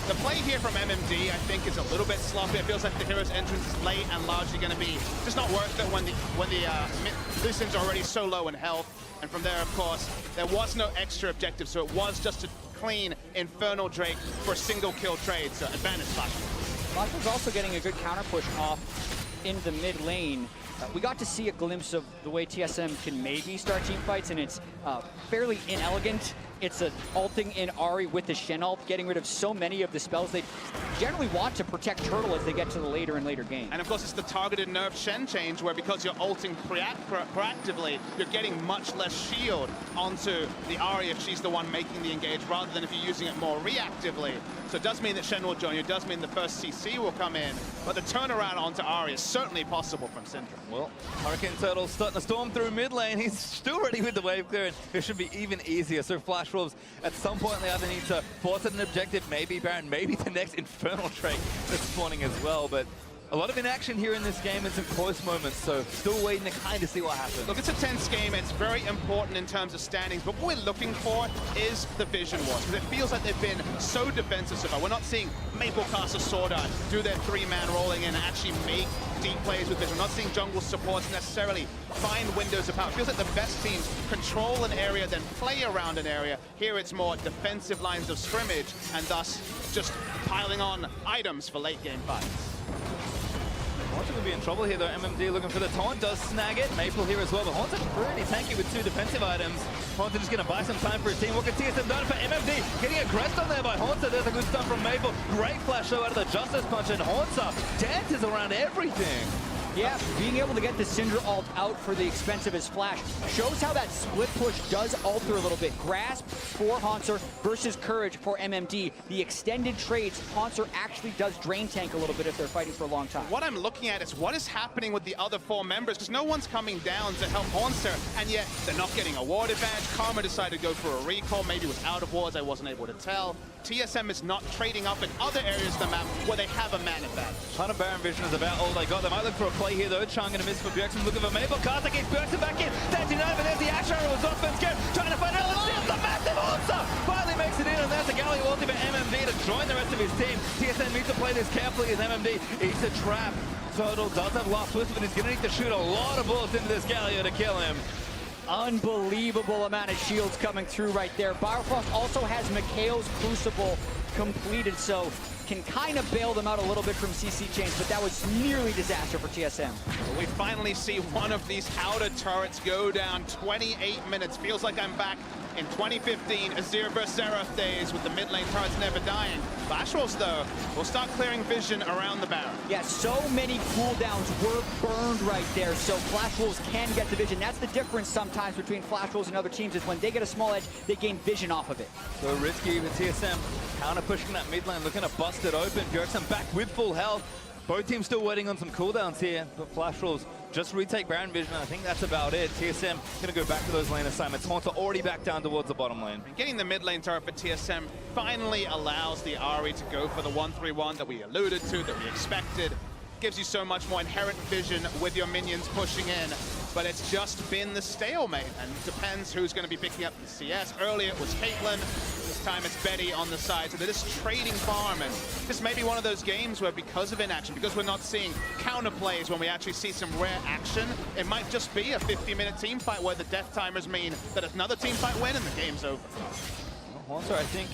The play here from MMD, I think, is a little bit sloppy. It feels like the hero's entrance is late and largely going to be just not worth it when the Lucian's already so low in health. And from there, of course, there was no extra objective, so it was just a clean Infernal Drake for a single kill trade. So advantage Flash. Flash was also getting a good counter push off in the mid lane. We got to see a glimpse of the way TSM can maybe start team fights, and it's fairly inelegant. It's an ulting in Ahri with the Shen ult, getting rid of so many of the spells they generally want to protect Turtle as they get to the later and later game. And of course, it's the targeted nerf Shen change, where because you're ulting proactively, you're getting much less shield onto the Ahri if she's the one making the engage, rather than if you're using it more reactively. So it does mean that Shen will join you, it does mean the first CC will come in, but the turnaround onto Ahri is certainly possible from Syndra. Well, Hurricane Turtle's starting to storm through mid lane. He's still ready with the wave clear, and it should be even easier. So Flash Wolves, at some point they either need to force it an objective, maybe Baron, maybe the next Infernal Drake that's spawning as well. But a lot of inaction here in this game and some close moments, so still waiting to kind of see what happens. Look, it's a tense game. It's very important in terms of standings, but what we're looking for is the vision wars, because it feels like they've been so defensive so far. We're not seeing Maple cast a Sword Art, do their 3-man rolling in and actually make deep plays with vision. We're not seeing jungle supports necessarily find windows of power. It feels like the best teams control an area, then play around an area. Here it's more defensive lines of scrimmage, and thus just piling on items for late game fights. Haunter could be in trouble here though. MMD looking for the taunt, does snag it. Maple here as well, but Haunter pretty tanky with 2 defensive items. Haunter just going to buy some time for his team. What can TSM done for MMD? Getting aggressed on there by Haunter. There's a good stuff from Maple. Great flash though out of the Justice Punch, and Haunter dances around everything. Yeah, being able to get the Syndra ult out for the expense of his flash shows how that split push does alter a little bit. Grasp for Haunter versus Courage for MMD. The extended trades, Haunter actually does drain tank a little bit if they're fighting for a long time. What I'm looking at is what is happening with the other 4 members, because no one's coming down to help Haunter, and yet they're not getting a ward advantage. Karma decided to go for a recall, maybe with out of wards, I wasn't able to tell. TSM is not trading up in other areas of the map where they have a man advantage. Ton of Baron Vision is about all they got. They might look for a play here though. Chang gonna miss for Bjergsen, looking for Maple. Karthik gets Bjergsen back in. 39, but there's the Ash Arrow was off and scared. Trying to find out. Let's see if the massive answer finally makes it in, and there's a Galley ulti for MMD to join the rest of his team. TSM needs to play this carefully as MMD eats a trap. Total does have last twist, but he's gonna need to shoot a lot of bullets into this Galio to kill him. Unbelievable amount of shields coming through right there. Biofrost also has Mikhail's Crucible completed, so can kind of bail them out a little bit from CC chains, but that was nearly disaster for TSM. We finally see one of these outer turrets go down. 28 minutes. Feels like I'm back in 2015 Azir vs Seraph days with the mid lane turrets never dying. Flash Wolves, though, will start clearing vision around the Baron. Yeah, so many cooldowns were burned right there, so Flash Wolves can get the vision. That's the difference sometimes between Flash Wolves and other teams, is when they get a small edge, they gain vision off of it. So risky with TSM. Counter pushing that mid lane, looking to bust it open. Bjergsen back with full health. Both teams still waiting on some cooldowns here, but Flash Wolves just retake Baron Vision, and I think that's about it. TSM going to go back to those lane assignments. Haunter already back down towards the bottom lane. And getting the mid lane turret for TSM finally allows the Ahri to go for the 1-3-1 that we alluded to, that we expected. Gives you so much more inherent vision with your minions pushing in, but it's just been the stalemate, and it depends who's going to be picking up the CS. Earlier it was Caitlyn, this time it's Betty on the side, so they're just trading farm, and this may be one of those games where, because of inaction, because we're not seeing counter plays when we actually see some rare action, it might just be a 50-minute team fight where the death timers mean that if another team fight win and the game's over. Well, Haunter, I think,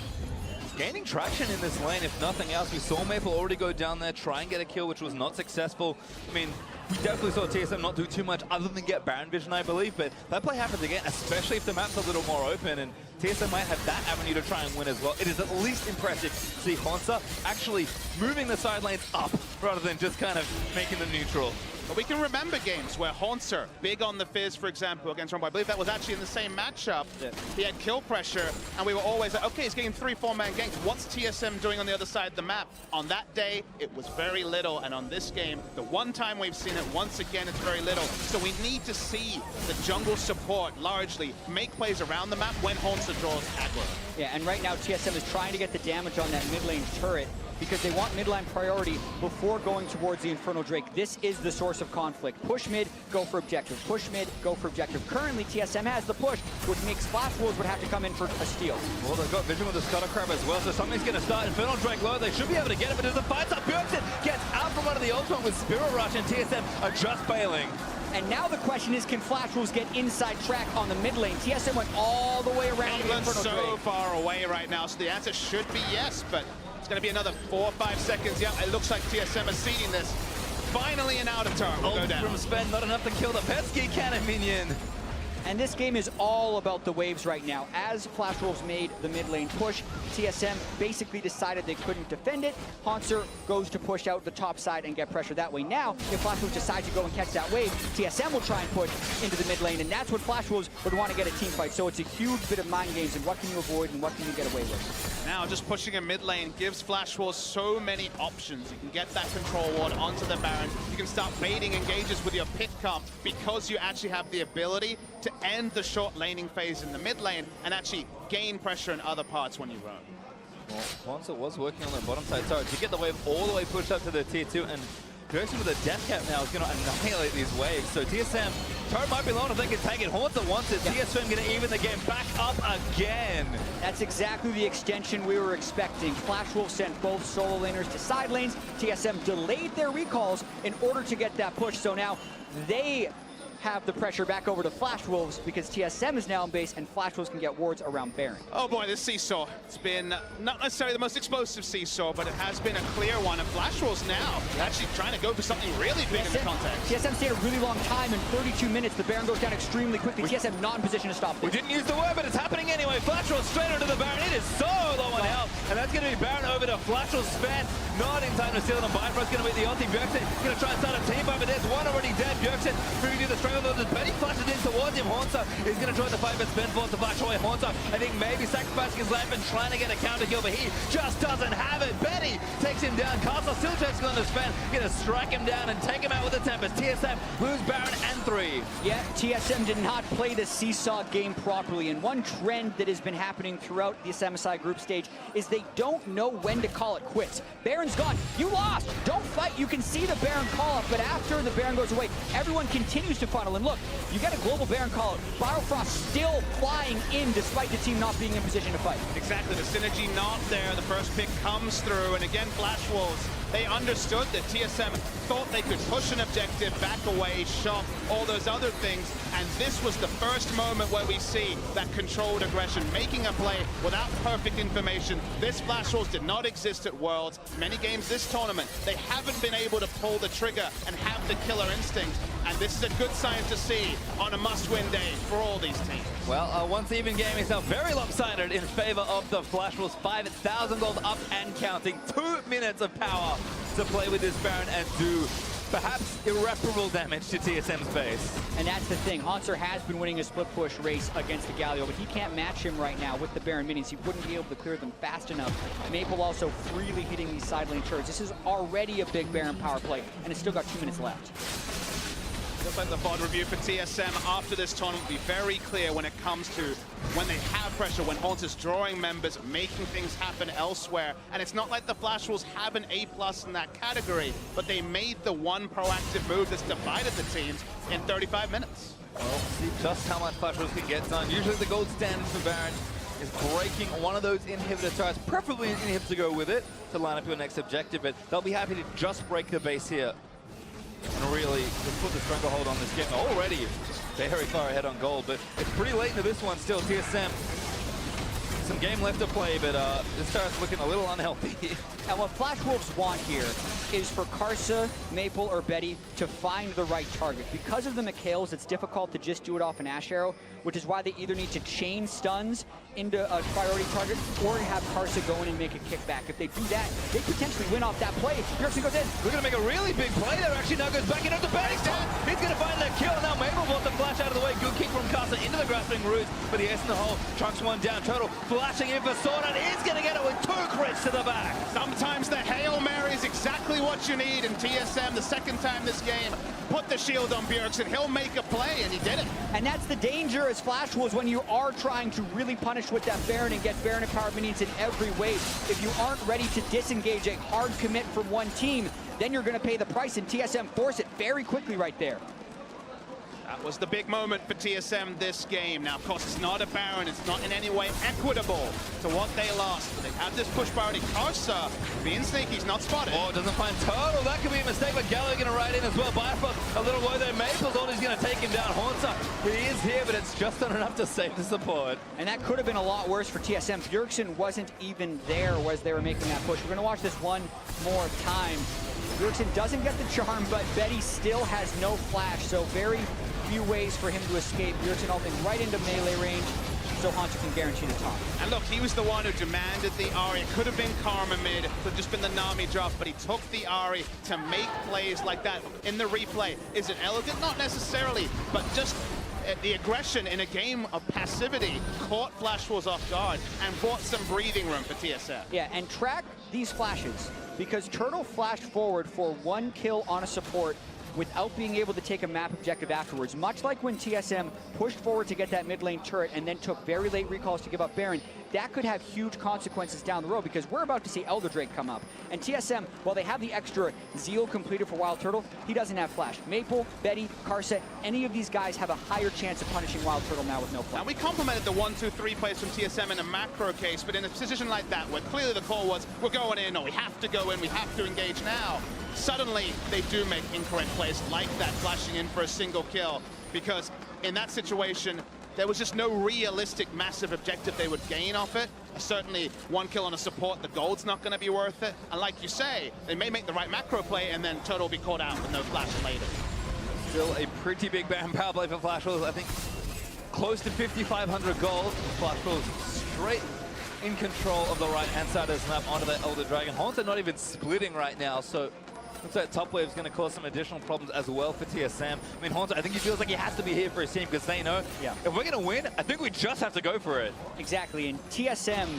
gaining traction in this lane, if nothing else. We saw Maple already go down there, try and get a kill, which was not successful. I mean, we definitely saw TSM not do too much other than get Baron Vision, I believe, but that play happens again, especially if the map's a little more open, and TSM might have that avenue to try and win as well. It is at least impressive to see Haunter actually moving the side lanes up rather than just kind of making them neutral. But we can remember games where Haunter, big on the Fizz, for example, against Rumble. I believe that was actually in the same matchup. Yeah. He had kill pressure, and we were always like, okay, he's getting 3-4-man ganks. What's TSM doing on the other side of the map? On that day, it was very little, and on this game, the one time we've seen it, once again, it's very little. So we need to see the jungle support largely make plays around the map when Haunter draws aggro. Yeah, and right now TSM is trying to get the damage on that mid lane turret because they want mid lane priority before going towards the Infernal Drake. This is the source of conflict. Push mid, go for objective. Push mid, go for objective. Currently, TSM has the push, which makes Flash Wolves would have to come in for a steal. Well, they've got vision with the Scuttle Crab as well, so something's going to start. Infernal Drake low, they should be able to get it, but there's a fight up. Bjergsen gets out from under the ultimate with Spirit Rush, and TSM are just bailing. And now the question is, can Flash Wolves get inside track on the mid lane? TSM went all the way around the Caitlyn's Infernal so Drake. far away right now, so the answer should be yes, but it's going to be another 4 or 5 seconds. Yeah, it looks like TSM is seeding this. Finally an outer turret will go down. From Sven, not enough to kill the pesky cannon minion. And this game is all about the waves right now. As Flash Wolves made the mid lane push, TSM basically decided they couldn't defend it. Haunter goes to push out the top side and get pressure that way. Now, if Flash Wolves decide to go and catch that wave, TSM will try and push into the mid lane, and that's what Flash Wolves would want to get a team fight. So it's a huge bit of mind games, and what can you avoid and what can you get away with? Now, just pushing a mid lane gives Flash Wolves so many options. You can get that control ward onto the Baron. You can start baiting engages with your pick comp because you actually have the ability to end the short laning phase in the mid lane and actually gain pressure in other parts when you roam. Well, Haunter was working on the bottom side turret to get the wave all the way pushed up to the tier 2, and Bjergsen with a death cap now is going to annihilate these waves. So TSM, turret might be long if they can take it. Haunter wants it. Yeah. TSM going to even the game back up again. That's exactly the extension we were expecting. Flash Wolves sent both solo laners to side lanes. TSM delayed their recalls in order to get that push. So now they have the pressure back over to Flash Wolves because TSM is now in base and Flash Wolves can get wards around Baron. Oh boy, this seesaw. It's been not necessarily the most explosive seesaw, but it has been a clear one. And Flash Wolves now actually trying to go for something really big in the context. TSM stayed a really long time. In 32 minutes, the Baron goes down extremely quickly. TSM not in position to stop this. We didn't use the word, but it's happening anyway. Flash Wolves straight onto the Baron. It is so low on health. And that's going to be Baron over to Flash Wolves Span. Not in time to steal it on Bifrost's going to be the ulti. Bjergsen going to try and start a team fight, but there's one already dead. Bjergsen moving to the struggle. As Betty flashes in towards him. Haunter is going to join the fight, but Spen forced to flash away. Haunter, I think maybe sacrificing his life and trying to get a counter kill, but he just doesn't have it. Betty takes him down. Castle still chasing on the Spen. Going to strike him down and take him out with a Tempest. TSM lose Baron and 3. Yeah, TSM did not play the seesaw game properly, and one trend that has been happening throughout this MSI group stage is they don't know when to call it quits. Baron's gone. You lost. Don't fight. You can see the Baron call up, but after the Baron goes away, everyone continues to funnel. And look, you got a global Baron call up. Bifrost still flying in despite the team not being in position to fight. Exactly, the synergy not there. The first pick comes through, and again, Flash Wolves, they understood that TSM thought they could push an objective, back away, shop, all those other things, and this was the first moment where we see that controlled aggression, making a play without perfect information. This Flash Wolves did not exist at Worlds. Many games this tournament, they haven't been able to pull the trigger and have the killer instinct, and this is a good sign to see on a must-win day for all these teams. Well, once even game is now very lopsided in favor of the Flash Wolves. 5,000 gold up and counting. 2 minutes of power to play with this Baron and do perhaps irreparable damage to TSM's base. And that's the thing. Haunter has been winning a split push race against the Galio, but he can't match him right now with the Baron minions. He wouldn't be able to clear them fast enough. Maple also freely hitting these side lane turrets. This is already a big Baron power play, and it's still got 2 minutes left. Just like the VOD review for TSM after this tournament will be very clear when it comes to when they have pressure, when Haunter's drawing members, making things happen elsewhere. And it's not like the Flash Wolves have an A+ in that category, but they made the one proactive move that's divided the teams in 35 minutes. Well, see just how much Flash Wolves can get done. Usually the gold standard for Baron is breaking one of those inhibitor turrets, preferably an inhibitor to go with it to line up your next objective, but they'll be happy to just break the base here and really just put the stranglehold on this game. Already very far ahead on gold, but it's pretty late into this one still. TSM, some game left to play, but this starts looking a little unhealthy. And what Flash Wolves want here is for Karsa, Maple, or Betty to find the right target. Because of the McHales, it's difficult to just do it off an Ash Arrow, which is why they either need to chain stuns into a priority target or have Karsa go in and make a kickback. If they do that, they potentially win off that play. Bjergsen goes in. We're going to make a really big play there. Actually, now goes back into the Betty. He's going to find that kill. Now Maple wants to flash out of the way. Good kick from Karsa into the grasping roots, but he is in the hole. Trunks one down. Turtle flashing in for Sword, and he's going to get it with 2 crits to the back. Sometimes the Hail Mary is exactly what you need, in TSM, the second time this game, put the shield on Bjergsen. He'll make a play, and he did it. And that's the danger as Flash Wolves when you are trying to really punish with that Baron and get Baron and power minions in every wave. If you aren't ready to disengage a hard commit from one team, then you're going to pay the price, and TSM force it very quickly right there. That was the big moment for TSM this game. Now, of course, it's not a Baron. It's not in any way equitable to what they lost. They have this push priority. Karsa being sneaky, he's not spotted. Oh, doesn't find Turtle. That could be a mistake, but Gallo going to ride in as well. Bifrost a little low there. Maple's all he's going to take him down. Haunter, he is here, but it's just not enough to save the support. And that could have been a lot worse for TSM. Bjergsen wasn't even there as they were making that push. We're going to watch this one more time. Bjergsen doesn't get the charm, but Betty still has no flash, so very few ways for him to escape. Bjergsen ulting right into melee range, so Haunter can guarantee the top. And look, he was the one who demanded the Ahri. It could have been Karma mid, could have just been the Nami drop, but he took the Ahri to make plays like that. In the replay, is it elegant? Not necessarily, but just the aggression in a game of passivity caught Flash Wolves off guard and brought some breathing room for TSM. Yeah, and track these flashes, because Turtle flashed forward for 1 kill on a support without being able to take a map objective afterwards. Much like when TSM pushed forward to get that mid lane turret and then took very late recalls to give up Baron, that could have huge consequences down the road, because we're about to see Elder Drake come up. And TSM, while they have the extra Zeal completed for Wild Turtle, he doesn't have flash. Maple, Betty, Karsa, any of these guys have a higher chance of punishing Wild Turtle now with no flash. Now, we complimented the 1-2-3 plays from TSM in a macro case, but in a position like that, where clearly the call was, we're going in, or we have to go in, we have to engage now, suddenly they do make incorrect plays like that, flashing in for a single kill, because in that situation, there was just no realistic massive objective they would gain off it. Certainly, one kill on a support, the gold's not going to be worth it. And like you say, they may make the right macro play, and then Turtle will be caught out with no flash later. Still a pretty big Baron power play for Flash Wolves. I think close to 5,500 gold. Flash Wolves straight in control of the right-hand side of the map onto that Elder Dragon. Haunter not even splitting right now, so looks like top wave is going to cause some additional problems as well for TSM. I mean, Haunter, I think he feels like he has to be here for his team because they know if we're going to win, I think we just have to go for it. Exactly, and TSM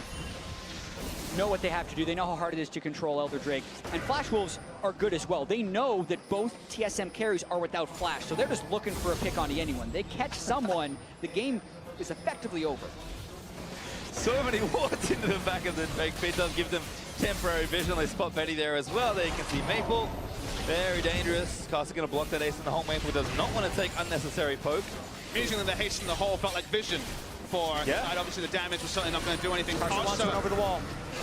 know what they have to do. They know how hard it is to control Elder Drake. And Flash Wolves are good as well. They know that both TSM carries are without Flash, so they're just looking for a pick on anyone. They catch someone, the game is effectively over. So many wards into the back of the fake pit does give them temporary vision. They spot Betty there as well. There you can see Maple. Very dangerous. Caster going to block that ace in the hole. Maple does not want to take unnecessary poke. Using the haste in the hole felt like vision for side. Obviously the damage was certainly not going to do anything. Carson wants one over the wall.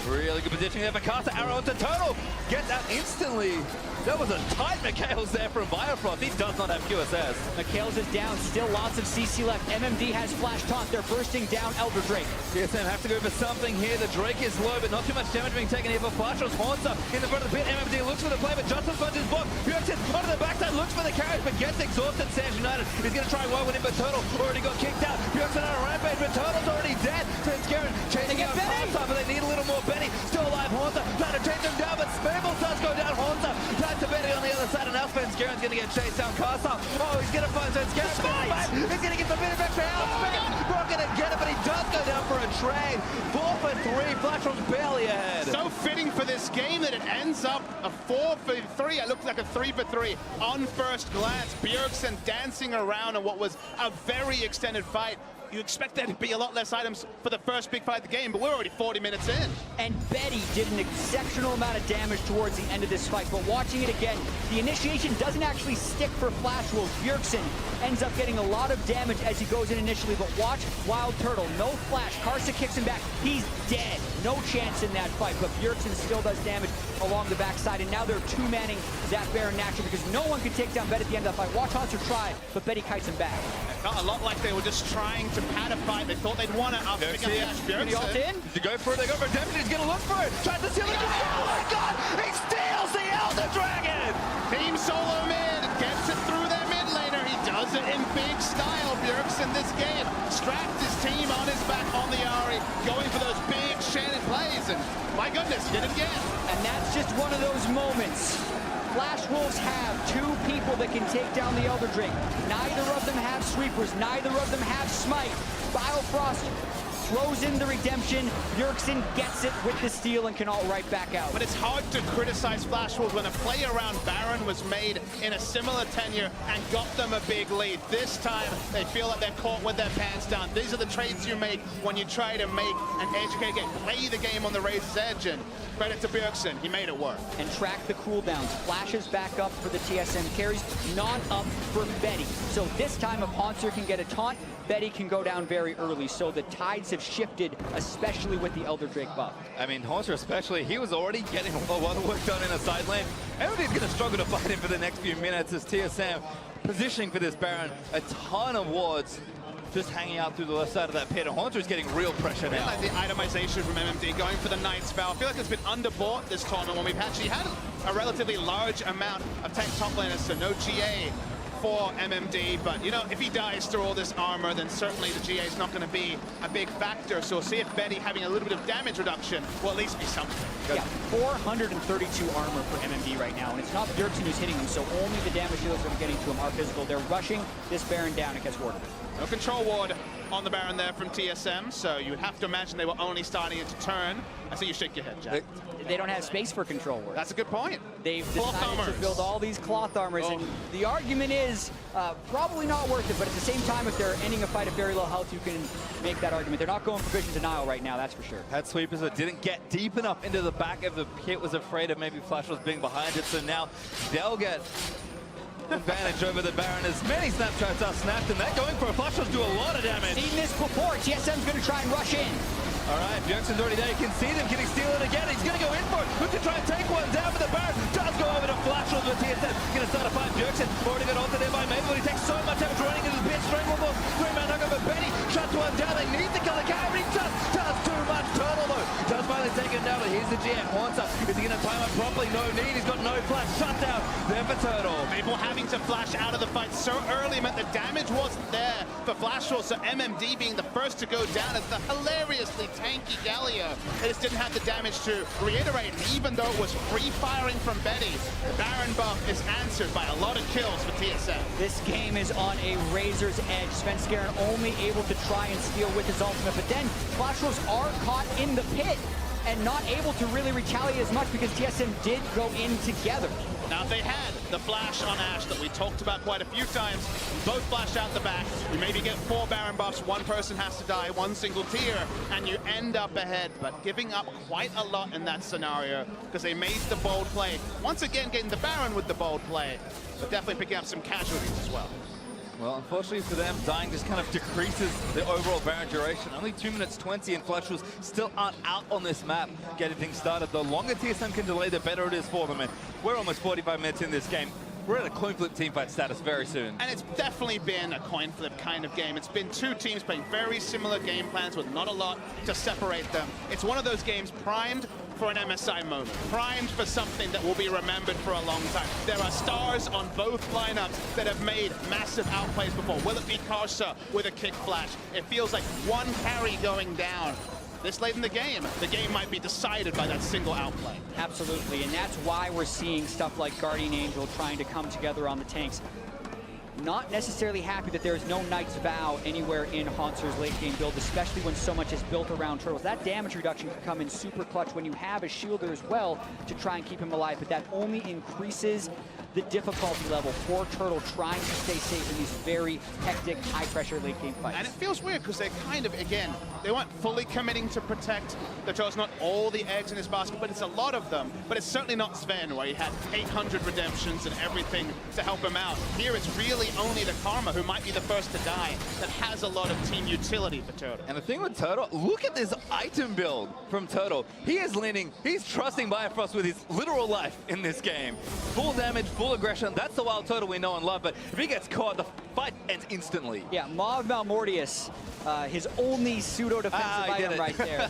Really good positioning there for Carter. Arrow into Turtle. Gets out instantly. That was a tight McHale's there from Biofrost. He does not have QSS. McHale's is down. Still lots of CC left. MMD has flash taunt. They're bursting down Elder Drake. TSM have to go for something here. The Drake is low, but not too much damage being taken here for Flash. Haunter in the front of the pit. MMD looks for the play, but Johnson punches block. Bjergsen onto the backside, looks for the carriage, but gets exhausted. Sands United is going to try one with him, but Turtle already got kicked out. Bjergsen on a rampage, but Turtle's already dead. So it's Garen chasing out Haunter, but they need a little more Benny. Still alive, Haunter trying to chase him down, but Spamble does go down. Haunter tries to Benny on the other side, and Elfman's Garen's going to get chased down. Castle, oh, he's going to find, so it's Garen's going to fight. He's going to get the bit back to Elfman. Not going to get it, but he does go down for a trade. 4 for 3, Flash was barely ahead. So fitting for this game that it ends up a 4 for 3. It looks like a 3 for 3 on first glance. Bjergsen dancing around in what was a very extended fight. You expect there to be a lot less items for the first big fight of the game, but we're already 40 minutes in. And Betty did an exceptional amount of damage towards the end of this fight, but watching it again, the initiation doesn't actually stick for Flash Wolves. Bjergsen ends up getting a lot of damage as he goes in initially, but watch Wild Turtle, no flash. Karsa kicks him back. He's dead. No chance in that fight, but Bjergsen still does damage along the backside, and now they're two-manning that Baron naturally because no one can take down Bet at the end of the fight. Watch Hunter try, but Betty kites him back. It felt a lot like they were just trying to pad a fight. They thought they'd want it after picking up Bjergsen. Ult in? Did you go for it? They go for it. He's going to look for it. Tries to steal it. Oh my God! He steals the Elder Dragon! Team solo mid, gets it through their mid laner. He does it in big style. Bjergsen this game strapped his team on his back on the Ahri, going for those big Shannon plays, and my goodness, did it again. And that's just one of those moments. Flash Wolves have two people that can take down the Elder Drake. Neither of them have sweepers. Neither of them have smite. Biofrost throws in the redemption. Bjergsen gets it with the steal and can all right back out. But it's hard to criticize Flash Wolves when a play around Baron was made in a similar tenure and got them a big lead. This time, they feel like they're caught with their pants down. These are the trades you make when you try to make an educated game, play the game on the razor's edge, and credit to Bjergsen, he made it work. And track the cooldowns. Flashes back up for the TSM carries, not up for Betty. So this time, if Haunter can get a taunt, Betty can go down very early. So the tides have shifted, especially with the Elder Drake buff. I mean, Haunter especially, he was already getting a lot of work done in a side lane. Everybody's going to struggle to fight him for the next few minutes as TSM positioning for this Baron. A ton of wards just hanging out through the left side of that pit. And Haunter's getting real pressure now. I like the itemization from MMD going for the Night Spell. I feel like it's been underbought this tournament when we've actually had a relatively large amount of tank top laners, so no GA for MMD, but you know, if he dies through all this armor, then certainly the GA is not going to be a big factor. So we'll see if Betty having a little bit of damage reduction will at least be something. Yeah, 432 armor for MMD right now, and it's not Bjergsen who's hitting him, so only the damage dealers that are getting to him are physical. They're rushing this Baron down. It gets warded. No control ward on the Baron there from TSM, so you would have to imagine they were only starting it to turn. I see you shake your head, Jack. They don't have space for control ward. That's a good point. They've decided to build all these cloth armors, and the argument is probably not worth it, but at the same time, if they're ending a fight at very low health, you can make that argument. They're not going for vision denial right now, that's for sure. Had sweepers that didn't get deep enough into the back of the pit, was afraid of maybe Flash was being behind it, so now they'll get advantage over the Baron as many snapshots are snapped, and that going for a flash will do a lot of damage. Seen this before. TSM's going to try and rush in. All right, Bjergsen's already there. You can see them. Can he steal it again? He's going to go in for it. Look to try and take one down for the Baron. Does go over to flash with the TSM. Going to start a fight. Bjergsen already got onto there by Maple. He takes so much damage running into the pit. Stranglethorn. 3-man knock over Benny. Shuts one down. They need to kill the guy, but he just does too much. Turtle though does finally take it down, but here's the GM. Haunter. Is he going to time it properly? No need. He's got no flash. Shut down there for Turtle. Maple having to flash out of the fight so early meant the damage wasn't there for Flashwolf, so MMD being the first to go down as the hilariously tanky Galio. They just didn't have the damage to reiterate, and even though it was free firing from Betty, the Baron buff is answered by a lot of kills for TSM. This game is on a razor's edge. Svenskeren only able to try and steal with his ultimate, but then Flashwolves are caught in the pit and not able to really retaliate as much because TSM did go in together. Now, if they had the flash on Ashe that we talked about quite a few times, both flashed out the back, we maybe get 4 Baron buffs, one person has to die, one single tier, and you end up ahead, but giving up quite a lot in that scenario because they made the bold play. Once again, getting the Baron with the bold play, but definitely picking up some casualties as well. Well, unfortunately for them, dying just kind of decreases the overall Baron duration. Only 2 minutes 20, and Flashwolves still aren't out on this map getting things started. The longer TSM can delay, the better it is for them. And we're almost 45 minutes in this game. We're at a coin flip teamfight status very soon. And it's definitely been a coin flip kind of game. It's been 2 teams playing very similar game plans with not a lot to separate them. It's one of those games primed for an MSI moment, primed for something that will be remembered for a long time. There are stars on both lineups that have made massive outplays before. Will it be Karsa with a kick flash? It feels like one carry going down. This late in the game might be decided by that single outplay. Absolutely, and that's why we're seeing stuff like Guardian Angel trying to come together on the tanks. Not necessarily happy that there is no Knight's Vow anywhere in Haunter's late game build, especially when so much is built around Turtles. That damage reduction can come in super clutch when you have a shielder as well to try and keep him alive, but that only increases the difficulty level for Turtle trying to stay safe in these very hectic, high-pressure late-game fights. And it feels weird because they kind of, again, they weren't fully committing to protect the Turtles. Not all the eggs in his basket, but it's a lot of them. But it's certainly not Sven, where he had 800 redemptions and everything to help him out. Here it's really only the Karma, who might be the first to die, that has a lot of team utility for Turtle. And the thing with Turtle, look at this item build from Turtle. He is leaning, he's trusting Bifrost with his literal life in this game. Full damage, full aggression, that's the wild Turtle we know and love, but if he gets caught, the fight ends instantly. Yeah, Mav Malmortius, his only pseudo-defensive item right there.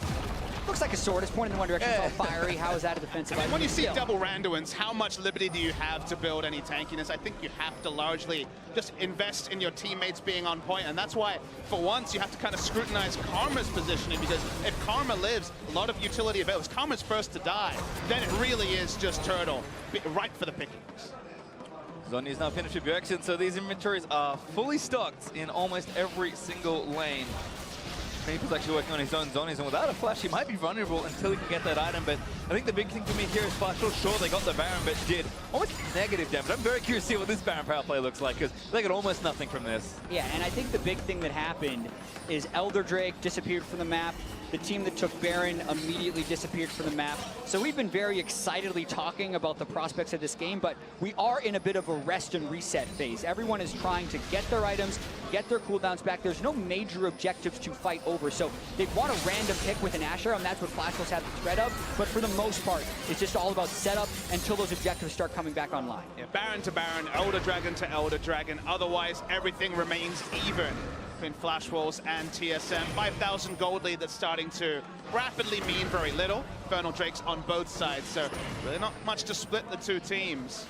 Looks like a sword. It's pointing in one direction. It's all fiery. How is that a defensive item? When you see double Randuins, how much liberty do you have to build any tankiness? I think you have to largely just invest in your teammates being on point, and that's why, for once, you have to kind of scrutinize Karma's positioning, because if Karma lives, a lot of utility available. If Karma's first to die, then it really is just Turtle, right for the pickings. Zonya's now finished with Bjergsen, so these inventories are fully stocked in almost every single lane. Maple's actually working on his own zonies, and without a flash, he might be vulnerable until he can get that item. But I think the big thing for me here is Flashwolf. Sure, they got the Baron, but did almost negative damage. I'm very curious to see what this Baron power play looks like, because they got almost nothing from this. Yeah, and I think the big thing that happened is Elder Drake disappeared from the map. The team that took Baron immediately disappeared from the map. So we've been very excitedly talking about the prospects of this game, but we are in a bit of a rest and reset phase. Everyone is trying to get their items, get their cooldowns back. There's no major objectives to fight over. So they want a random pick with an Asher, and that's what Flashwolves have the threat of. But for the most part, it's just all about setup until those objectives start coming back online. Yeah, Baron to Baron, Elder Dragon to Elder Dragon. Otherwise, everything remains even between Flashwolves and TSM. 5,000 gold lead that's starting to rapidly mean very little. Infernal Drakes on both sides, so really not much to split the two teams.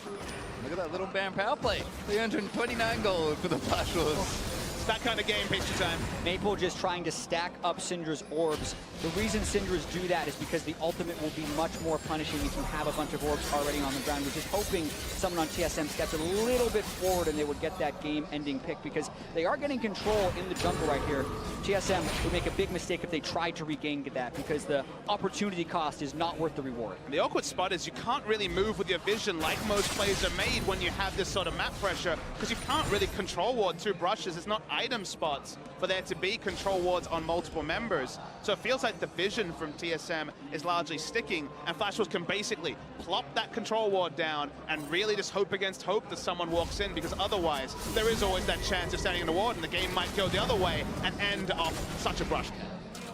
Look at that little Baron power play. 329 gold for the Flashwolves. It's that kind of game, pastry time. Maple just trying to stack up Syndra's orbs. The reason Syndras do that is because the ultimate will be much more punishing if you have a bunch of orbs already on the ground. We're just hoping someone on TSM steps a little bit forward and they would get that game-ending pick, because they are getting control in the jungle right here. TSM would make a big mistake if they tried to regain that, because the opportunity cost is not worth the reward. And the awkward spot is you can't really move with your vision like most plays are made when you have this sort of map pressure, because you can't really control ward 2 brushes. It's not item spots for there to be control wards on multiple members. So it feels like the vision from TSM is largely sticking, and Flash Wolves can basically plop that control ward down and really just hope against hope that someone walks in, because otherwise there is always that chance of standing in the ward and the game might go the other way and end off such a brush.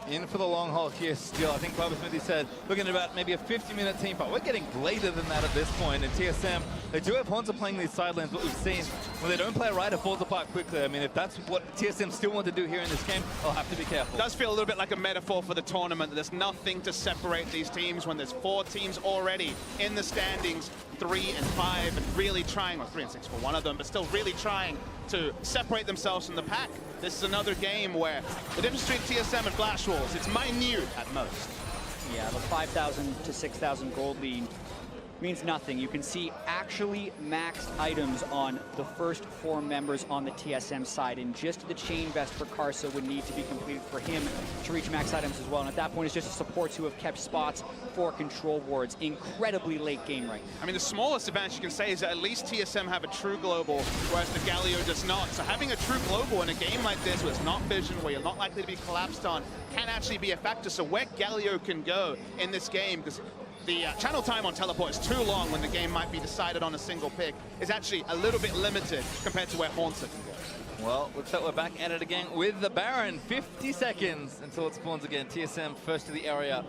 In for the long haul here still. I think Bubba Smithy said, looking at about maybe a 50-minute team fight. We're getting later than that at this point. And TSM, they do have Haunter playing these side lanes, but we've seen when they don't play right, it falls apart quickly. I mean, if that's what TSM still want to do here in this game, they'll have to be careful. It does feel a little bit like a metaphor for the tournament. There's nothing to separate these teams when there's 4 teams already in the standings, 3 and 5, and really trying, or 3 and 6 for one of them, but still really trying to separate themselves from the pack. This is another game where the difference between TSM and Flash Wolves, it's minute at most. Yeah, the 5,000 to 6,000 gold lead means nothing. You can see actually maxed items on the first 4 members on the TSM side, and just the chain vest for Karsa would need to be completed for him to reach max items as well. And at that point, it's just the supports who have kept spots for control wards. Incredibly late game right now. I mean, the smallest advantage you can say is that at least TSM have a true global, whereas the Galio does not. So having a true global in a game like this, where it's not vision, where you're not likely to be collapsed on, can actually be a factor. So where Galio can go in this game, because the channel time on teleport is too long when the game might be decided on a single pick, is actually a little bit limited compared to where Haunter can go. Well, looks like we're back at it again with the Baron. 50 seconds until it spawns again. TSM first to the area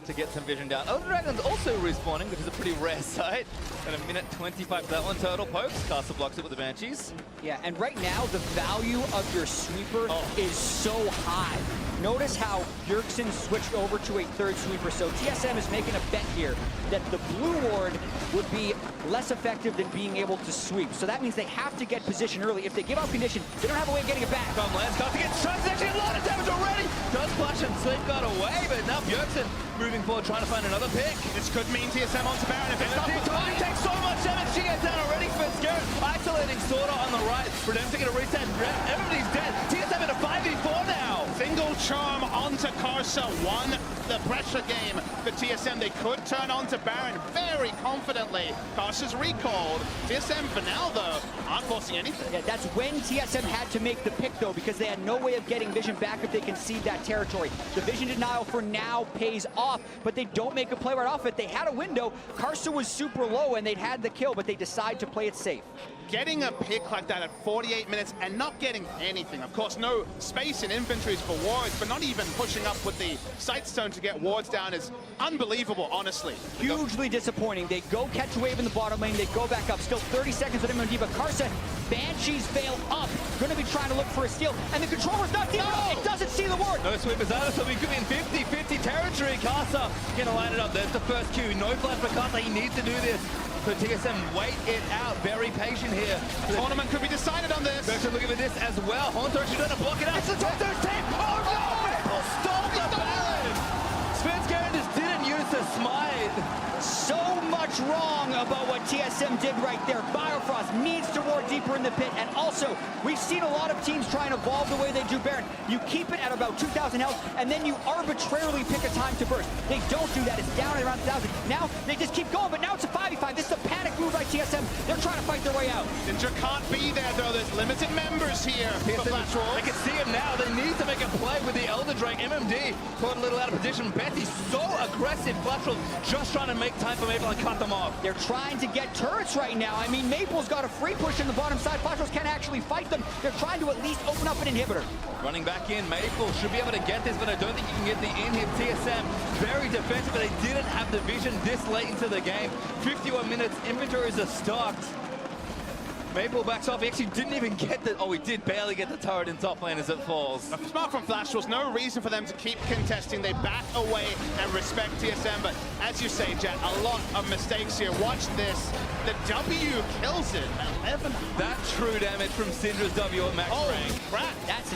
to get some vision down. Elder Dragon's also respawning, which is a pretty rare sight. And a minute 25 for that one. Turtle pokes. Castle blocks it with the Banshees. Yeah, and right now, the value of your sweeper is so high. Notice how Bjergsen switched over to a third sweeper. So TSM is making a bet here that the blue ward would be less effective than being able to sweep. So that means they have to get position early. If they give up condition, they don't have a way of getting it back. From Landscott to get shot. There's actually a lot of damage already. Does Flash and Sleep got away, but now Bjergsen moving forward, trying to find another pick. This could mean TSM onto Baron if it's not for He takes so much damage. She gets down already. Fitzgerald isolating Sorta on the right. Redemption gonna reset. Everybody's dead. TSM in a 5v4 now. Single charm onto Karsa, won the pressure game for TSM. They could turn onto Baron very confidently. Karsa's recalled. TSM for now, though, aren't forcing anything. Yeah, that's when TSM had to make the pick, though, because they had no way of getting vision back if they concede that territory. The vision denial for now pays off, but they don't make a play right off it. They had a window. Karsa was super low, and they'd had the kill, but they decide to play it safe. Getting a pick like that at 48 minutes and not getting anything. Of course, no space in inventories for wards, but not even pushing up with the Sightstone to get wards down is unbelievable, honestly. Hugely disappointing. They go catch a wave in the bottom lane. They go back up. Still 30 seconds with MMD, but Karsa, Banshees fail up. Going to be trying to look for a steal, and the controller's not deep enough. It doesn't see the ward. No sweepers out, so we could be in 50-50 territory. Karsa gonna line it up. There's the first Q. No flash for Karsa. He needs to do this. So TSM wait it out, very patient here. The tournament could be decided on this. Berkshire looking at this as well. Haunter actually trying to block it out. It's the top 13. Oh no! Maple stole the Baron! Svenskeren just didn't use the smite. So much wrong about what TSM did right there. Biofrost needs to ward deeper in the pit, and also, we've seen a lot of teams try and evolve the way they do Baron. You keep it at about 2,000 health, and then you arbitrarily pick a time to burst. They don't do that. It's down at around 1,000. Now, they just keep going, but now it's a 5v5. This is a panic move by TSM. They're trying to fight their way out. Ninja can't be there, though. There's limited members here for Flash Wolves. They can see him now. They need to make a play with the Elder Drake. MMD caught a little out of position. Betsy's so aggressive. Flash Wolves just trying to make time for Maple and cut them off. They're trying to get turrets right now. I mean, Maple's got a free push in the bottom side. Flash Wolves can't actually fight them. They're trying to at least open up an inhibitor. Running back in, Maple should be able to get this, but I don't think you can get the in-hit. TSM very defensive, but they didn't have the vision this late into the game. 51 minutes, inventories are stocked. Maple backs off. He actually didn't even get the... Oh, he did barely get the turret in top lane as it falls. Smart from Flash Wolves. No reason for them to keep contesting. They back away and respect TSM. But as you say, Jet, a lot of mistakes here. Watch this. The W kills it. 11. That true damage from Syndra's W at max rank. Crap. That's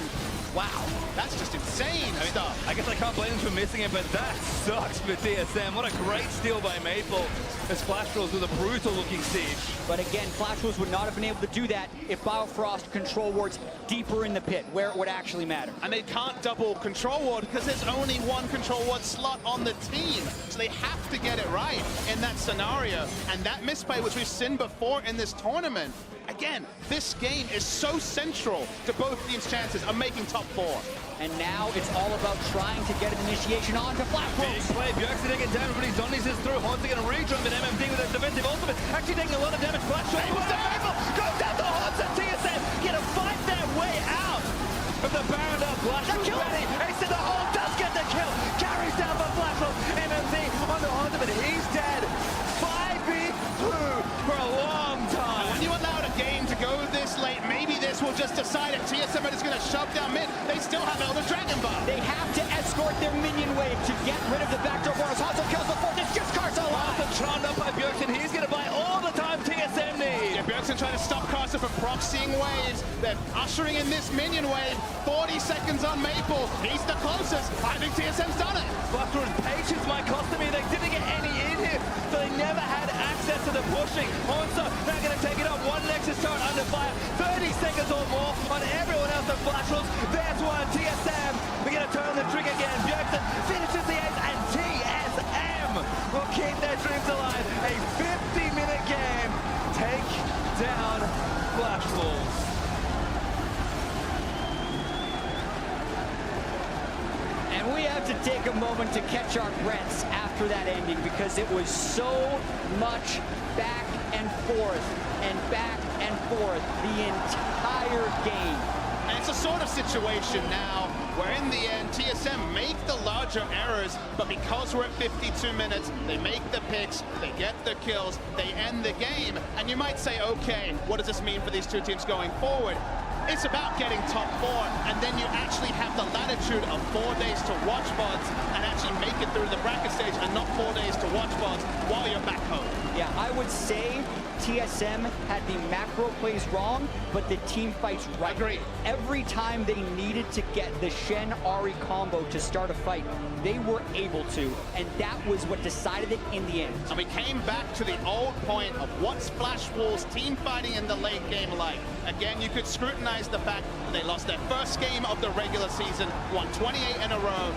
Wow, that's just insane stuff. I guess I can't blame them for missing it, but that sucks for TSM. What a great steal by Maple as Flash Rolls with a brutal-looking siege. But again, Flash Wolves would not have been able to do that if Biofrost control wards deeper in the pit, where it would actually matter. And they can't double control ward because there's only one control ward slot on the team. So they have to get it right in that scenario. And that misplay, which we've seen before in this tournament, again, this game is so central to both teams' chances of making top 4. And now it's all about trying to get an initiation onto Flash Big Wolves. play, Bjergsen taking down, everybody's done this through. Horns are going to redrum, but MMD with a defensive ultimate, actually taking a lot of damage. Flash Rolls goes down to Horns and TSM get to fight their way out from the Baron down. Flash Rolls ready, ace in the hole, does get the kill, carries down for Flash Rolls. MMD on the Horns, but he's dead. 5v2 for a long time. When you allow a game to go this late, maybe this will just decide it. TSM is going to shove down mid. They still have Elder Dragon Bar. They have to escort their minion wave to get rid of the backdoor bars. Hanzo kills the fourth, it's just Carso alive. Charmed up by Bjergsen, he's going to buy all the time TSM needs. Yeah, Bjergsen trying to stop Carso from proxying waves. They're ushering in this minion wave. 40 seconds on Maple. He's the closest. I think TSM's done it. Buckley's patience might cost them here. They didn't get any in here, so they never had access to the pushing. Honsa now going to take it up. One Nexus turret under fire. 30 seconds or more on everyone else at Flash Rolls. There's one. TSM. We're going to turn the trick again. Bjergsen finishes the ace, and TSM will keep their dreams alive. A 50-minute game. Take down Flash Rolls. And we have to take a moment to catch our breaths after that ending because it was so much back and forth the entire game. And it's a sort of situation now where in the end TSM make the larger errors, but because we're at 52 minutes, they make the picks, they get the kills, they end the game. And you might say, okay, what does this mean for these two teams going forward? It's about getting top 4, and then you actually have the latitude of 4 days to watch VODs and actually make it through the bracket stage and not 4 days to watch VODs while you're back home. Yeah, I would say TSM had the macro plays wrong, but the team fights right. Agreed. Every time they needed to get the Shen-Ari combo to start a fight, they were able to, and that was what decided it in the end. And we came back to the old point of what's Flash Wolves team fighting in the late game like. Again, you could scrutinize the fact that they lost their first game of the regular season, won 28 in a row,